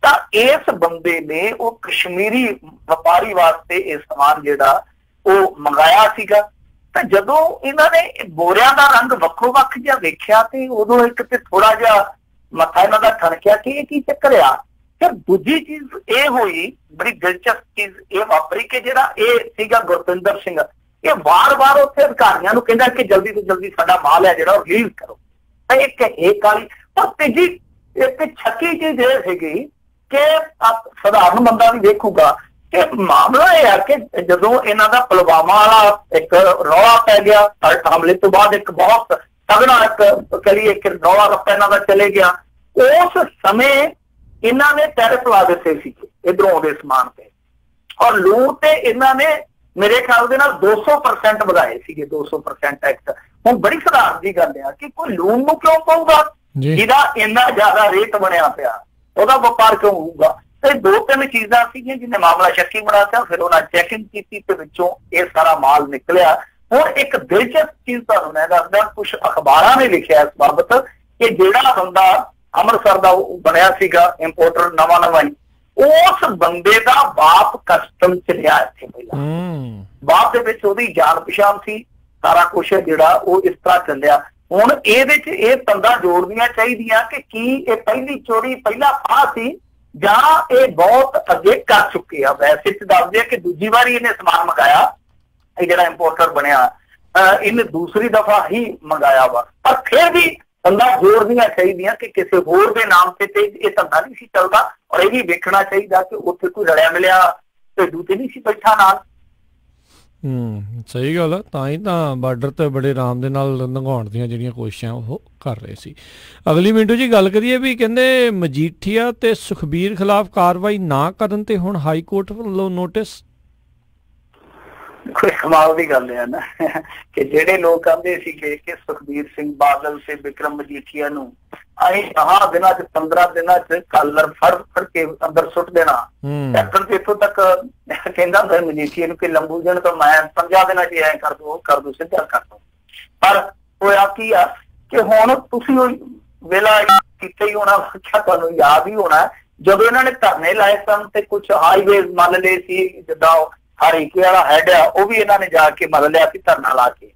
ਤਾਂ ਇਸ ਬੰਦੇ ਨੇ ਉਹ ਕਸ਼ਮੀਰੀ ਵਪਾਰੀ ਵਾਸਤੇ ਇਹ ਸਮਾਨ ਜਿਹੜਾ ਉਹ ਮੰਗਾਇਆ ਸੀਗਾ। ਤਾਂ ਜਦੋਂ ਇਹਨਾਂ ਨੇ ਬੋਰਿਆਂ ਦਾ ਰੰਗ ਵੱਖੋ ਵੱਖ ਜਿਹਾ ਵੇਖਿਆ ਤੇ ਉਦੋਂ ਇੱਕ ਤੇ ਥੋੜਾ ਜਿਹਾ ਮੱਥਾ ਇਹਨਾਂ ਦਾ ਠਣਕਿਆ ਕਿ ਇਹ ਕੀ ਚੱਕਰ ਆ। ਫਿਰ ਦੂਜੀ ਚੀਜ਼ ਇਹ ਹੋਈ, ਬੜੀ ਦਿਲਚਸਪ ਚੀਜ਼ ਇਹ ਵਾਪਰੀ ਕਿ ਜਿਹੜਾ ਇਹ ਸੀਗਾ ਗੁਰਪਿੰਦਰ ਸਿੰਘ, ਇਹ ਵਾਰ-ਵਾਰ ਉੱਥੇ ਅਧਿਕਾਰੀਆਂ ਨੂੰ ਕਹਿੰਦਾ ਕਿ ਜਲਦੀ ਤੋਂ ਜਲਦੀ ਸਾਡਾ ਮਾਲ ਹੈ ਜਿਹੜਾ ਉਹ ਰਿਲੀਜ਼ ਕਰੋ। ਤਾਂ ਇੱਕ ਵਾਲੀ ਪਰ ਤੀਜੀ ਇੱਕ ਛੱਕੀ ਚੀਜ਼ ਇਹ ਸੀਗੀ ਕਿ ਸਧਾਰਨ ਬੰਦਾ ਵੀ ਦੇਖੂਗਾ ਕਿ ਮਾਮਲਾ ਇਹ ਆ ਕਿ ਜਦੋਂ ਇਹਨਾਂ ਦਾ ਪੁਲਵਾਮਾ ਵਾਲਾ ਇੱਕ ਰੌਲਾ ਪੈ ਗਿਆ, ਹਮਲੇ ਤੋਂ ਬਾਅਦ ਇੱਕ ਬਹੁਤ ਤਗੜਾ ਇੱਕ ਰੌਲਾ ਰੱਪਾ ਇਹਨਾਂ ਦਾ ਚਲੇ ਗਿਆ, ਉਸ ਸਮੇਂ ਇਹਨਾਂ ਨੇ ਟੈਰਿਫ ਲਾ ਦਿੱਤੇ ਸੀ ਇੱਧਰੋਂ ਦੇ ਸਮਾਨ ਤੇ, ਔਰ ਲੂਣ ਤੇ ਇਹਨਾਂ ਨੇ ਮੇਰੇ ਖਿਆਲ ਦੇ ਨਾਲ 200% ਵਧਾਏ ਸੀਗੇ, 200% ਟੈਕਸ। ਹੁਣ ਬੜੀ ਸਧਾਰਨ ਦੀ ਗੱਲ ਆ ਕਿ ਕੋਈ ਲੂਣ ਨੂੰ ਕਿਉਂ ਪਊਗਾ ਜਿਹਦਾ ਇੰਨਾ ਜ਼ਿਆਦਾ ਰੇਟ ਬਣਿਆ ਪਿਆ, ਉਹਦਾ ਵਪਾਰ ਕਿਉਂ ਹੋਊਗਾ? ਤੇ ਦੋ ਤਿੰਨ ਚੀਜ਼ਾਂ ਸੀਗੀਆਂ ਜਿਹਨੇ ਮਾਮਲਾ ਸ਼ੱਕੀ ਬਣਾਤਾ। ਫਿਰ ਉਹਨਾਂ ਚੈਕਿੰਗ ਕੀਤੀ ਤੇ ਵਿੱਚੋਂ ਇਹ ਸਾਰਾ ਮਾਲ ਨਿਕਲਿਆ। ਹੁਣ ਇੱਕ ਦਿਲਚਸਪ ਚੀਜ਼ ਤੁਹਾਨੂੰ ਮੈਂ ਦੱਸਦਾ, ਕੁਝ ਅਖਬਾਰਾਂ ਨੇ ਲਿਖਿਆ ਇਸ ਬਾਬਤ ਕਿ ਜਿਹੜਾ ਬੰਦਾ ਅੰਮ੍ਰਿਤਸਰ ਦਾ ਬਣਿਆ ਸੀਗਾ ਇੰਪੋਰਟਰ ਨਵਾਂ ਹੀ, ਉਸ ਬੰਦੇ ਦਾ ਬਾਪ ਕਸਟਮ ਚ ਰਿਹਾ ਇੱਥੇ ਪਹਿਲਾਂ, ਬਾਪ ਦੇ ਵਿੱਚ ਉਹਦੀ ਜਾਣ ਪਛਾਣ ਸੀ, ਸਾਰਾ ਕੁਛ ਜਿਹੜਾ ਉਹ ਇਸ ਤਰ੍ਹਾਂ ਚੱਲਿਆ। ਹੁਣ ਇਹਦੇ ਚ ਇਹ ਤੰਦਾਂ ਜੋੜਨੀਆਂ ਚਾਹੀਦੀਆਂ ਕਿ ਕੀ ਇਹ ਪਹਿਲੀ ਚੋਰੀ ਪਹਿਲਾ ਫਾਹ ਸੀ ਜਾਂ ਇਹ ਬਹੁਤ ਅੱਗੇ ਕਰ ਚੁੱਕੇ ਆ। ਵੈਸੇ ਚ ਦੱਸਦੇ ਆ ਕਿ ਦੂਜੀ ਵਾਰੀ ਇਹਨੇ ਸਮਾਨ ਮੰਗਾਇਆ, ਇਹ ਜਿਹੜਾ ਇੰਪੋਰਟਰ ਬਣਿਆ ਇਹਨੇ ਦੂਸਰੀ ਦਫਾ ਹੀ ਮੰਗਾਇਆ ਵਾ, ਪਰ ਫਿਰ ਵੀ ਤੰਦਾਂ ਜੋੜਨੀਆਂ ਚਾਹੀਦੀਆਂ ਕਿ ਕਿਸੇ ਹੋਰ ਦੇ ਨਾਮ ਤੇ ਇਹ ਧੰਦਾ ਨਹੀਂ ਸੀ ਚੱਲਦਾ। ਔਰ ਇਹ ਵੀ ਵੇਖਣਾ ਚਾਹੀਦਾ ਕਿ ਉੱਥੇ ਕੋਈ ਰਲਿਆ ਮਿਲਿਆ ਭੇਡੂ ਤੇ ਨਹੀਂ ਸੀ ਬੈਠਾ ਨਾਲ। ਸਹੀ ਗੱਲ ਆ, ਤਾਂ ਹੀ ਤਾਂ ਬਾਰਡਰ ਤੇ ਬੜੇ ਆਰਾਮ ਦੇ ਨਾਲ ਲੰਘਾਉਣ ਦੀਆਂ ਜਿਹੜੀਆਂ ਕੋਸ਼ਿਸ਼ਾਂ ਉਹ ਕਰ ਰਹੇ ਸੀ। ਅਗਲੀ ਮਿੰਟੂ ਜੀ ਗੱਲ ਕਰੀਏ ਵੀ ਕਹਿੰਦੇ ਮਜੀਠੀਆ ਤੇ ਸੁਖਬੀਰ ਖਿਲਾਫ ਕਾਰਵਾਈ ਨਾ ਕਰਨ ਤੇ ਹੁਣ ਹਾਈ ਕੋਰਟ ਵੱਲੋਂ ਨੋਟਿਸ। ਕੋਈ ਕਮਾਲ ਦੀ ਗੱਲ ਹੈ ਨਾ ਕਿ ਜਿਹੜੇ ਲੋਕ ਕਹਿੰਦੇ ਸੀ ਕਿ ਸੁਖਬੀਰ ਸਿੰਘ ਬਾਦਲ ਤੇ ਵਿਕਰਮ ਮਜੀਠੀਆ ਨੂੰ ਅਸੀਂ 10 ਦਿਨਾਂ ਚ 15 ਦਿਨਾਂ ਚ ਕਾਲਰ ਫੜ ਕੇ ਅੰਦਰ ਸੁੱਟ ਦੇਣਾ, ਕੈਪਟਨ ਤੇ ਇੱਥੋਂ ਤੱਕ ਕਹਿੰਦਾ ਹੁੰਦਾ ਮਜੀਠੀਆ ਨੂੰ ਕਿ ਲੰਬੂ ਜਣ ਤੋਂ ਮੈਂ 50 ਦਿਨਾਂ ਚ ਐ ਕਰ ਦੂ ਸਿੱਧਾ ਕਰ ਦੂ। ਪਰ ਹੋਇਆ ਕੀ ਆ ਕਿ ਹੁਣ ਤੁਸੀਂ ਉਹ ਵੇਲਾ ਕਿੱਥੇ ਹੀ ਹੋਣਾ, ਤੁਹਾਨੂੰ ਯਾਦ ਹੀ ਹੋਣਾ ਜਦੋਂ ਇਹਨਾਂ ਨੇ ਧਰਨੇ ਲਾਏ ਸਨ ਤੇ ਕੁਛ ਹਾਈਵੇ ਮੰਨ ਲਏ ਸੀ, ਜਿੱਦਾਂ ਹਰੀਕੇ ਵਾਲਾ ਹੈਡ ਆ ਉਹ ਵੀ ਇਹਨਾਂ ਨੇ ਜਾ ਕੇ ਮੰਨ ਲਿਆ ਸੀ ਧਰਨਾ ਲਾ ਕੇ।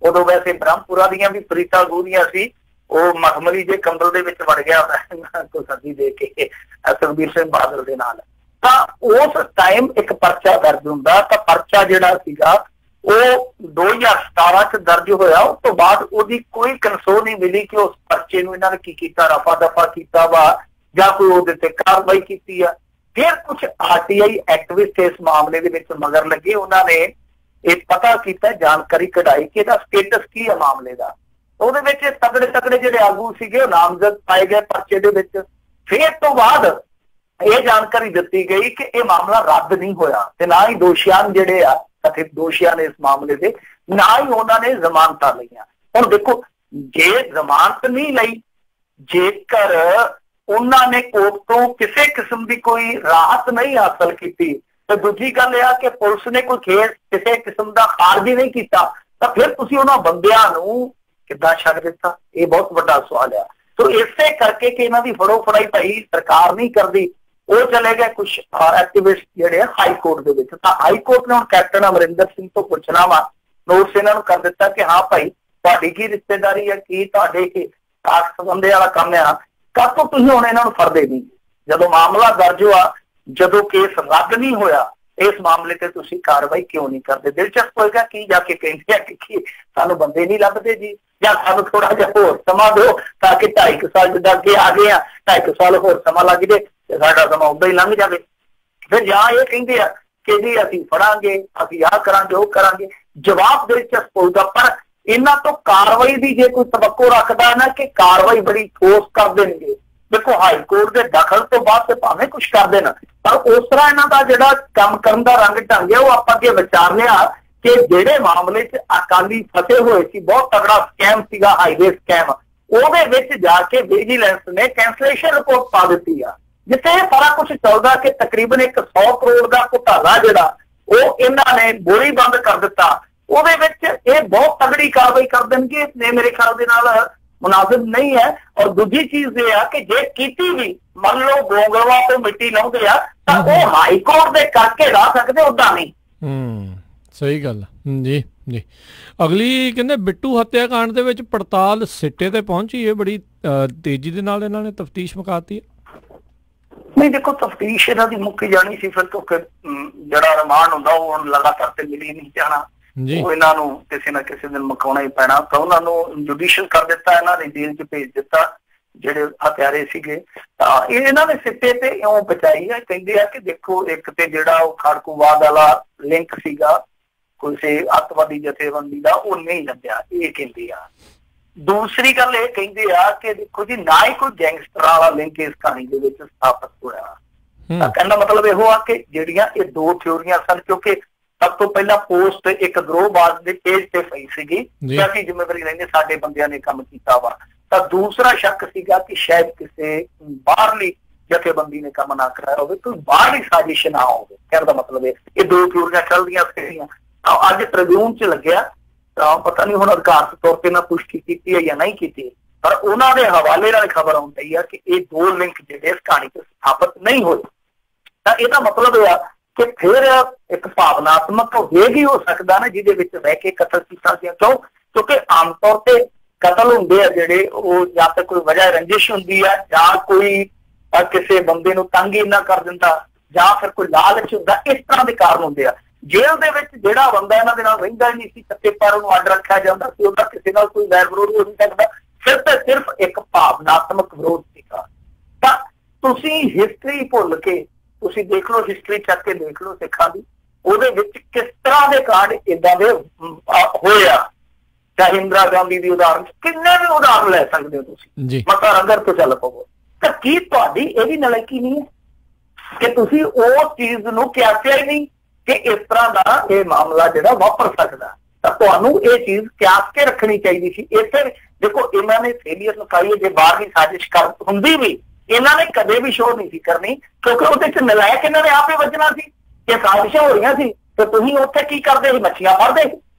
ਉਦੋਂ ਵੈਸੇ ਬ੍ਰਹਮਪੁਰਾ ਦੀਆਂ ਵੀ ਪ੍ਰੀਤਾਂ ਗੂਰੀਆਂ ਸੀ, ਉਹ ਮਖਮਲੀ ਜੇ ਕੰਬਲ ਦੇ ਵਿੱਚ ਵੜ ਗਿਆ ਕੋਈ ਸਰਦੀ ਦੇ ਕੇ ਸੁਖਬੀਰ ਸਿੰਘ ਬਾਦਲ ਦੇ ਨਾਲ। ਤਾਂ ਉਸ ਟਾਈਮ ਇੱਕ ਪਰਚਾ ਦਰਜ ਹੁੰਦਾ, ਤਾਂ ਪਰਚਾ ਜਿਹੜਾ ਸੀਗਾ ਉਹ 2017 ਚ ਦਰਜ ਹੋਇਆ। ਉਸ ਤੋਂ ਬਾਅਦ ਉਹਦੀ ਕੋਈ ਕਨਸੋ ਨਹੀਂ ਮਿਲੀ ਕਿ ਉਸ ਪਰਚੇ ਨੂੰ ਇਹਨਾਂ ਨੇ ਕੀ ਕੀਤਾ, ਰਫਾ ਦਫਾ ਕੀਤਾ ਵਾ ਜਾਂ ਕੋਈ ਉਹਦੇ ਤੇ ਕਾਰਵਾਈ ਕੀਤੀ ਆ। ਫਿਰ ਕੁਝ RTI ਐਕਟਿਵਿਸਟ ਇਸ ਮਾਮਲੇ ਦੇ ਵਿੱਚ ਮਗਰ ਲੱਗੇ, ਉਹਨਾਂ ਨੇ ਇਹ ਪਤਾ ਕੀਤਾ, ਜਾਣਕਾਰੀ ਕਢਾਈ ਕਿ ਇਹਦਾ ਸਟੇਟਸ ਕੀ ਹੈ ਮਾਮਲੇ ਦਾ। ਉਹਦੇ ਵਿੱਚ ਤਗੜੇ ਜਿਹੜੇ ਆਗੂ ਸੀਗੇ ਉਹ ਨਾਮਜ਼ਦ ਪਾਏ ਗਏ ਪਰਚੇ ਦੇ ਵਿੱਚ। ਫਿਰ ਤੋਂ ਬਾਅਦ ਇਹ ਜਾਣਕਾਰੀ ਦਿੱਤੀ ਗਈ ਕਿ ਇਹ ਮਾਮਲਾ ਰੱਦ ਨਹੀਂ ਹੋਇਆ ਤੇ ਨਾ ਹੀ ਦੋਸ਼ੀਆਂ ਜਿਹੜੇ ਆ ਕਥਿਤ ਦੋਸ਼ੀਆਂ ਨੇ ਇਸ ਮਾਮਲੇ ਦੇ ਨਾ ਹੀ ਉਹਨਾਂ ਨੇ ਜ਼ਮਾਨਤਾਂ ਲਈਆਂ। ਹੁਣ ਦੇਖੋ ਜੇ ਜ਼ਮਾਨਤ ਨਹੀਂ ਲਈ, ਜੇਕਰ ਉਹਨਾਂ ਨੇ ਕੋਰਟ ਤੋਂ ਕਿਸੇ ਕਿਸਮ ਦੀ ਕੋਈ ਰਾਹਤ ਨਹੀਂ ਹਾਸਲ ਕੀਤੀ ਤੇ ਦੂਜੀ ਗੱਲ ਇਹ ਆ ਕਿ ਪੁਲਿਸ ਨੇ ਕੋਈ ਕੇਸ ਕਿਸੇ ਕਿਸਮ ਦਾ ਖਾਰਜ ਨਹੀਂ ਕੀਤਾ, ਤਾਂ ਫਿਰ ਤੁਸੀਂ ਉਹਨਾਂ ਬੰਦਿਆਂ ਨੂੰ ਕਿੱਦਾਂ ਛੱਡ ਦਿੱਤਾ? ਇਹ ਬਹੁਤ ਵੱਡਾ ਸਵਾਲ ਆ। ਸੋ ਇਸੇ ਕਰਕੇ ਕਿ ਇਹਨਾਂ ਦੀ ਫੜੋ ਫੜਾਈ ਭਾਈ ਸਰਕਾਰ ਨਹੀਂ ਕਰਦੀ, ਉਹ ਚਲੇ ਗਏ ਕੁਝ ਐਕਟਿਵਿਸਟ ਜਿਹੜੇ ਹਾਈ ਕੋਰਟ ਦੇ ਵਿੱਚ। ਤਾਂ ਹਾਈ ਕੋਰਟ ਨੇ ਹੁਣ ਕੈਪਟਨ ਅਮਰਿੰਦਰ ਸਿੰਘ ਤੋਂ ਪੁੱਛਣਾ ਵਾ, ਨੋਟਿਸ ਇਹਨਾਂ ਨੂੰ ਕਰ ਦਿੱਤਾ ਕਿ ਹਾਂ ਭਾਈ ਤੁਹਾਡੀ ਕੀ ਰਿਸ਼ਤੇਦਾਰੀ ਹੈ, ਕੀ ਤੁਹਾਡੇ ਕੀ ਕਾਸਟ ਬੰਦੇ ਵਾਲਾ ਕੰਮ ਆ, ਕਦ ਤੋਂ ਤੁਸੀਂ ਹੁਣ ਇਹਨਾਂ ਨੂੰ ਫੜਦੇ ਨਹੀਂ? ਜਦੋਂ ਮਾਮਲਾ ਦਰਜ ਹੋਇਆ, ਜਦੋਂ ਕੇਸ ਰੱਦ ਨਹੀਂ ਹੋਇਆ, ਇਸ ਮਾਮਲੇ ਤੇ ਤੁਸੀਂ ਕਾਰਵਾਈ ਕਿਉਂ ਨਹੀਂ ਕਰਦੇ? ਦਿਲਚਸਪ ਹੋਏਗਾ ਕੀ ਜਾ ਕੇ ਕਹਿੰਦੇ ਆ ਕਿ ਸਾਨੂੰ ਬੰਦੇ ਨਹੀਂ ਲੱਭਦੇ ਜੀ, ਜਾਂ ਸਾਨੂੰ ਥੋੜਾ ਜਿਹਾ ਹੋਰ ਸਮਾਂ ਦਿਓ ਤਾਂ ਕਿ 2.5 ਸਾਲ ਜਿੱਦਾਂ ਅੱਗੇ ਆ ਗਏ ਆ 2.5 ਸਾਲ ਹੋਰ ਸਮਾਂ ਲੱਗ ਜੇ ਤੇ ਸਾਡਾ ਸਮਾਂ ਉਦਾਂ ਹੀ ਲੰਘ ਜਾਵੇ। ਫਿਰ ਜਾਂ ਇਹ ਕਹਿੰਦੇ ਆ ਕਿ ਜੀ ਅਸੀਂ ਫੜਾਂਗੇ, ਅਸੀਂ ਆਹ ਕਰਾਂਗੇ, ਉਹ ਕਰਾਂਗੇ। ਜਵਾਬ ਦਿਲਚਸਪ ਹੋਊਗਾ, ਪਰ ਇਹਨਾਂ ਤੋਂ ਕਾਰਵਾਈ ਦੀ ਜੇ ਕੋਈ ਤਵੱਕੋ ਰੱਖਦਾ ਨਾ ਕਿ ਕਾਰਵਾਈ ਬੜੀ ਠੋਸ ਕਰ ਦੇਣਗੇ। ਦੇਖੋ ਹਾਈ ਕੋਰਟ ਦੇ ਦਖਲ ਤੋਂ ਬਾਅਦ ਤੇ ਭਾਵੇਂ ਕੁਛ ਕਰ ਦੇਣ, ਪਰ ਉਸ ਤਰ੍ਹਾਂ ਇਹਨਾਂ ਦਾ ਜਿਹੜਾ ਕੰਮ ਕਰਨ ਦਾ ਰੰਗ ਢੰਗ ਹੈ ਉਹ ਆਪਾਂ ਅੱਗੇ ਵਿਚਾਰ ਲਿਆ ਕਿ ਜਿਹੜੇ ਮਾਮਲੇ 'ਚ ਅਕਾਲੀ ਫਸੇ ਹੋਏ ਸੀ, ਬਹੁਤ ਤਗੜਾ ਸਕੈਮ ਸੀਗਾ ਹਾਈਵੇ ਸਕੈਮ, ਉਹਦੇ ਵਿੱਚ ਜਾ ਕੇ ਵਿਜੀਲੈਂਸ ਨੇ ਕੈਂਸਲੇਸ਼ਨ ਰਿਪੋਰਟ ਪਾ ਦਿੱਤੀ ਆ, ਜਿੱਥੇ ਇਹ ਸਾਰਾ ਕੁਛ ਚੱਲਦਾ ਕਿ ਤਕਰੀਬਨ 100 ਕਰੋੜ ਦਾ ਘੁਟਾਲਾ ਜਿਹੜਾ ਉਹ ਇਹਨਾਂ ਨੇ ਬੋਰੀ ਬੰਦ ਕਰ ਦਿੱਤਾ। ਉਹਦੇ ਵਿੱਚ ਇਹ ਬਹੁਤ ਤਗੜੀ ਕਾਰਵਾਈ ਕਰ ਦੇਣਗੇ, ਇਹ ਮੇਰੇ ਖਿਆਲ ਦੇ ਨਾਲ ਮੁਨਾਸਿਬ ਨਹੀਂ ਹੈ। ਔਰ ਦੂਜੀ ਚੀਜ਼ ਇਹ ਆ ਕਿ ਜੇ ਕੀਤੀ ਵੀ ਮੰਨ ਲਓ ਗੋਂਗਲਵਾ ਤੋਂ ਮਿੱਟੀ ਲਾਉਂਦੇ ਆ ਤਾਂ ਉਹ ਹਾਈ ਕੋਰਟ ਦੇ ਕਰਕੇ ਲਾ ਸਕਦੇ, ਉਦਾਂ ਨਹੀਂ। ਸਹੀ ਗੱਲ ਜੀ ਜੀ। ਅਗਲੀ ਕਹਿੰਦੇ ਬਿੱਟੂ ਹੱਤਿਆਕਾਂਡ ਦੇ ਵਿੱਚ ਪੜਤਾਲ ਸਿੱਟੇ ਤੇ ਪਹੁੰਚੀ ਹੈ, ਬੜੀ ਤੇਜ਼ੀ ਦੇ ਨਾਲ ਇਹਨਾਂ ਨੇ ਤਫਤੀਸ਼ ਮੁਕਾਤੀ ਹੈ। नहीं देखो तफ्तीश इन्हां दी मुक्की जानी सी, फिर तो जिहड़ा रिमांड हुंदा ਉਹ ਹੁਣ ਲਗਾਤਾਰ ਤੇ ਮਿਲੀ ਨਹੀਂ ਜਾਣਾ, ਉਹ ਇਹਨਾਂ ਨੂੰ ਕਿਸੇ ਨਾ ਕਿਸੇ ਦਿਨ ਮੁਕਾਉਣਾ ਹੀ ਪੈਣਾ। ਤਾਂ ਉਹਨਾਂ ਨੂੰ ਜੁਡੀਸ਼ੀਅਲ ਕਰ ਦਿੱਤਾ, ਇਹਨਾਂ ਨੇ ਜੇਲ੍ਹ 'ਚ ਭੇਜ ਦਿੱਤਾ ਜਿਹੜੇ ਹਥਿਆਰੇ ਸੀਗੇ। ਤਾਂ ਇਹਨਾਂ ਨੇ ਸਿੱਟੇ ਤੇ ਇਉਂ ਬਚਾਈ ਆ, ਕਹਿੰਦੇ ਆ ਕਿ ਦੇਖੋ ਇੱਕ ਤੇ ਜਿਹੜਾ ਉਹ ਖਾੜਕੂਵਾਦ ਵਾਲਾ ਲਿੰਕ ਸੀਗਾ ਕਿਸੇ ਅੱਤਵਾਦੀ ਜਥੇਬੰਦੀ ਦਾ, ਉਹ ਨਹੀਂ ਲੱਭਿਆ, ਇਹ ਕਹਿੰਦੇ ਆ। ਦੂਸਰੀ ਗੱਲ ਇਹ ਕਹਿੰਦੇ ਆ ਕਿ ਦੇਖੋ ਜੀ ਨਾ ਹੀ ਕੋਈ ਗੈਂਗਸਟਰਾਂ ਵਾਲਾ ਲਿੰਕ ਇਸ ਕਹਾਣੀ ਦੇ ਵਿੱਚ ਸਥਾਪਿਤ ਹੋਇਆ। ਤਾਂ ਕਹਿੰਦਾ ਮਤਲਬ ਇਹੋ ਆ ਕਿ ਜਿਹੜੀਆਂ ਇਹ ਦੋ ਥਿਊਰੀਆਂ ਸਨ, ਕਿਉਂਕਿ ਸਭ ਤੋਂ ਪਹਿਲਾਂ ਪੋਸਟ ਇੱਕ ਗਰੋਹਬਾਜ਼ ਦੇ ਪੇਜ ਤੇ ਪਈ ਸੀਗੀ ਕਿ ਅਸੀਂ ਜ਼ਿੰਮੇਵਾਰੀ ਲੈਂਦੇ ਸਾਡੇ ਬੰਦਿਆਂ ਨੇ ਕੰਮ ਕੀਤਾ ਵਾ। ਤਾਂ ਦੂਸਰਾ ਸ਼ੱਕ ਸੀਗਾ ਕਿ ਸ਼ਾਇਦ ਕਿਸੇ ਬਾਹਰਲੀ ਜਥੇਬੰਦੀ ਨੇ ਕੰਮ ਨਾ ਕਰਾਇਆ ਹੋਵੇ, ਕੋਈ ਬਾਹਰਲੀ ਸਾਜ਼ਿਸ਼ ਨਾ ਹੋਵੇ। ਕਹਿਣ ਦਾ ਮਤਲਬ ਇਹ ਦੋ ਥਿਊਰੀਆਂ ਚੱਲਦੀਆਂ ਸੀਗੀਆਂ। ਤਾਂ ਅੱਜ ਟ੍ਰਿਬਿਊਨ 'ਚ ਲੱਗਿਆ, ਤਾਂ ਪਤਾ ਨਹੀਂ ਹੁਣ ਅਧਿਕਾਰਤ ਤੌਰ ਤੇ ਨਾ ਪੁਸ਼ਟੀ ਕੀਤੀ ਹੈ ਜਾਂ ਨਹੀਂ ਕੀਤੀ, ਪਰ ਉਹਨਾਂ ਦੇ ਹਵਾਲੇ ਨਾਲ ਖਬਰ ਆਉਂਦੀ ਆ ਕਿ ਇਹ ਦੋ ਲਿੰਕ ਜਿਹੜੇ ਇਸ ਕਹਾਣੀ 'ਚ ਸਥਾਪਿਤ ਨਹੀਂ ਹੋਏ। ਤਾਂ ਇਹਦਾ ਮਤਲਬ ਇਹ ਆ ਕਿ ਫਿਰ ਇੱਕ ਭਾਵਨਾਤਮਕ ਵੇਗ ਹੀ ਹੋ ਸਕਦਾ ਨਾ ਜਿਹਦੇ ਵਿੱਚ ਰਹਿ ਕੇ ਕਤਲ ਕੀਤਾ ਗਿਆ। ਕਿਉਂਕਿ ਆਮ ਤੌਰ ਤੇ ਕਤਲ ਹੁੰਦੇ ਆ ਜਿਹੜੇ ਉਹ ਜਾਂ ਤਾਂ ਕੋਈ ਵਜ੍ਹਾ ਰੰਜਿਸ਼ ਹੁੰਦੀ ਆ, ਜਾਂ ਕੋਈ ਕਿਸੇ ਬੰਦੇ ਨੂੰ ਤੰਗ ਇੰਨਾ ਕਰ ਦਿੰਦਾ, ਜਾਂ ਫਿਰ ਕੋਈ ਲਾਲਚ ਹੁੰਦਾ, ਇਸ ਤਰ੍ਹਾਂ ਦੇ ਕਾਰਨ ਹੁੰਦੇ ਆ। ਜੇਲ੍ਹ ਦੇ ਵਿੱਚ ਜਿਹੜਾ ਬੰਦਾ ਇਹਨਾਂ ਦੇ ਨਾਲ ਰਹਿੰਦਾ ਨਹੀਂ ਸੀ, ਸੱਤੇ ਪਰ ਉਹਨੂੰ ਅੱਡ ਰੱਖਿਆ ਜਾਂਦਾ ਸੀ, ਉਹਦਾ ਕਿਸੇ ਨਾਲ ਕੋਈ ਵੈਰ ਵਿਰੋਧ ਹੋ ਨਹੀਂ ਸਕਦਾ, ਸਿਰਫ ਤੇ ਸਿਰਫ ਇੱਕ ਭਾਵਨਾਤਮਕ ਵਿਰੋਧ ਸੀਗਾ। ਤਾਂ ਤੁਸੀਂ ਹਿਸਟਰੀ ਭੁੱਲ ਕੇ ਤੁਸੀਂ ਦੇਖ ਲਓ, ਹਿਸਟਰੀ ਚੱਕ ਕੇ ਦੇਖ ਲਓ ਸਿੱਖਾਂ ਦੀ, ਉਹਦੇ ਵਿੱਚ ਕਿਸ ਤਰ੍ਹਾਂ ਦੇ ਕਾਂਡ ਏਦਾਂ ਦੇ ਹੋਏ ਆ। ਚਾਹੇ ਇੰਦਰਾ ਗਾਂਧੀ ਦੀ ਉਦਾਹਰਨ, ਕਿੰਨੇ ਵੀ ਉਦਾਹਰਨ ਲੈ ਸਕਦੇ ਹੋ ਤੁਸੀਂ, ਮਤਾ ਰੰਗਰ ਤੋਂ ਚੱਲ ਪਵੋ। ਤਾਂ ਕੀ ਤੁਹਾਡੀ ਇਹ ਵੀ ਨਲਾਇਕੀ ਨਹੀਂ ਹੈ ਕਿ ਤੁਸੀਂ ਉਸ ਚੀਜ਼ ਨੂੰ ਕਿਆਸਿਆ ਹੀ ਨਹੀਂ ਕਿ ਇਸ ਤਰ੍ਹਾਂ ਦਾ ਇਹ ਮਾਮਲਾ ਜਿਹੜਾ ਵਾਪਰ ਸਕਦਾ? ਤਾਂ ਤੁਹਾਨੂੰ ਇਹ ਚੀਜ਼ ਕਿਆਸ ਕੇ ਰੱਖਣੀ ਚਾਹੀਦੀ ਸੀ। ਇੱਥੇ ਦੇਖੋ ਇਹਨਾਂ ਨੇ ਫੇਲੀਅਰ ਲੁਕਾਈ, ਜੇ ਬਾਹਰਲੀ ਸਾਜ਼ਿਸ਼ ਕਰ ਹੁੰਦੀ ਵੀ ਇਹਨਾਂ ਨੇ ਕਦੇ ਵੀ ਸ਼ੋਅ ਨਹੀਂ ਸੀ ਕਰਨੀ, ਕਿਉਂਕਿ ਉਹਦੇ 'ਚ ਨਲਾਇਕ ਇਹਨਾਂ ਨੇ ਆਪੇ ਵੱਜਣਾ ਸੀ। ਇਹ ਸਾਜ਼ਿਸ਼ਾਂ ਹੋ ਰਹੀਆਂ ਸੀ ਤੇ ਤੁਸੀਂ ਉੱਥੇ ਕੀ ਕਰਦੇ ਸੀ? ਮੱਛੀਆਂ ਫੜਦੇ।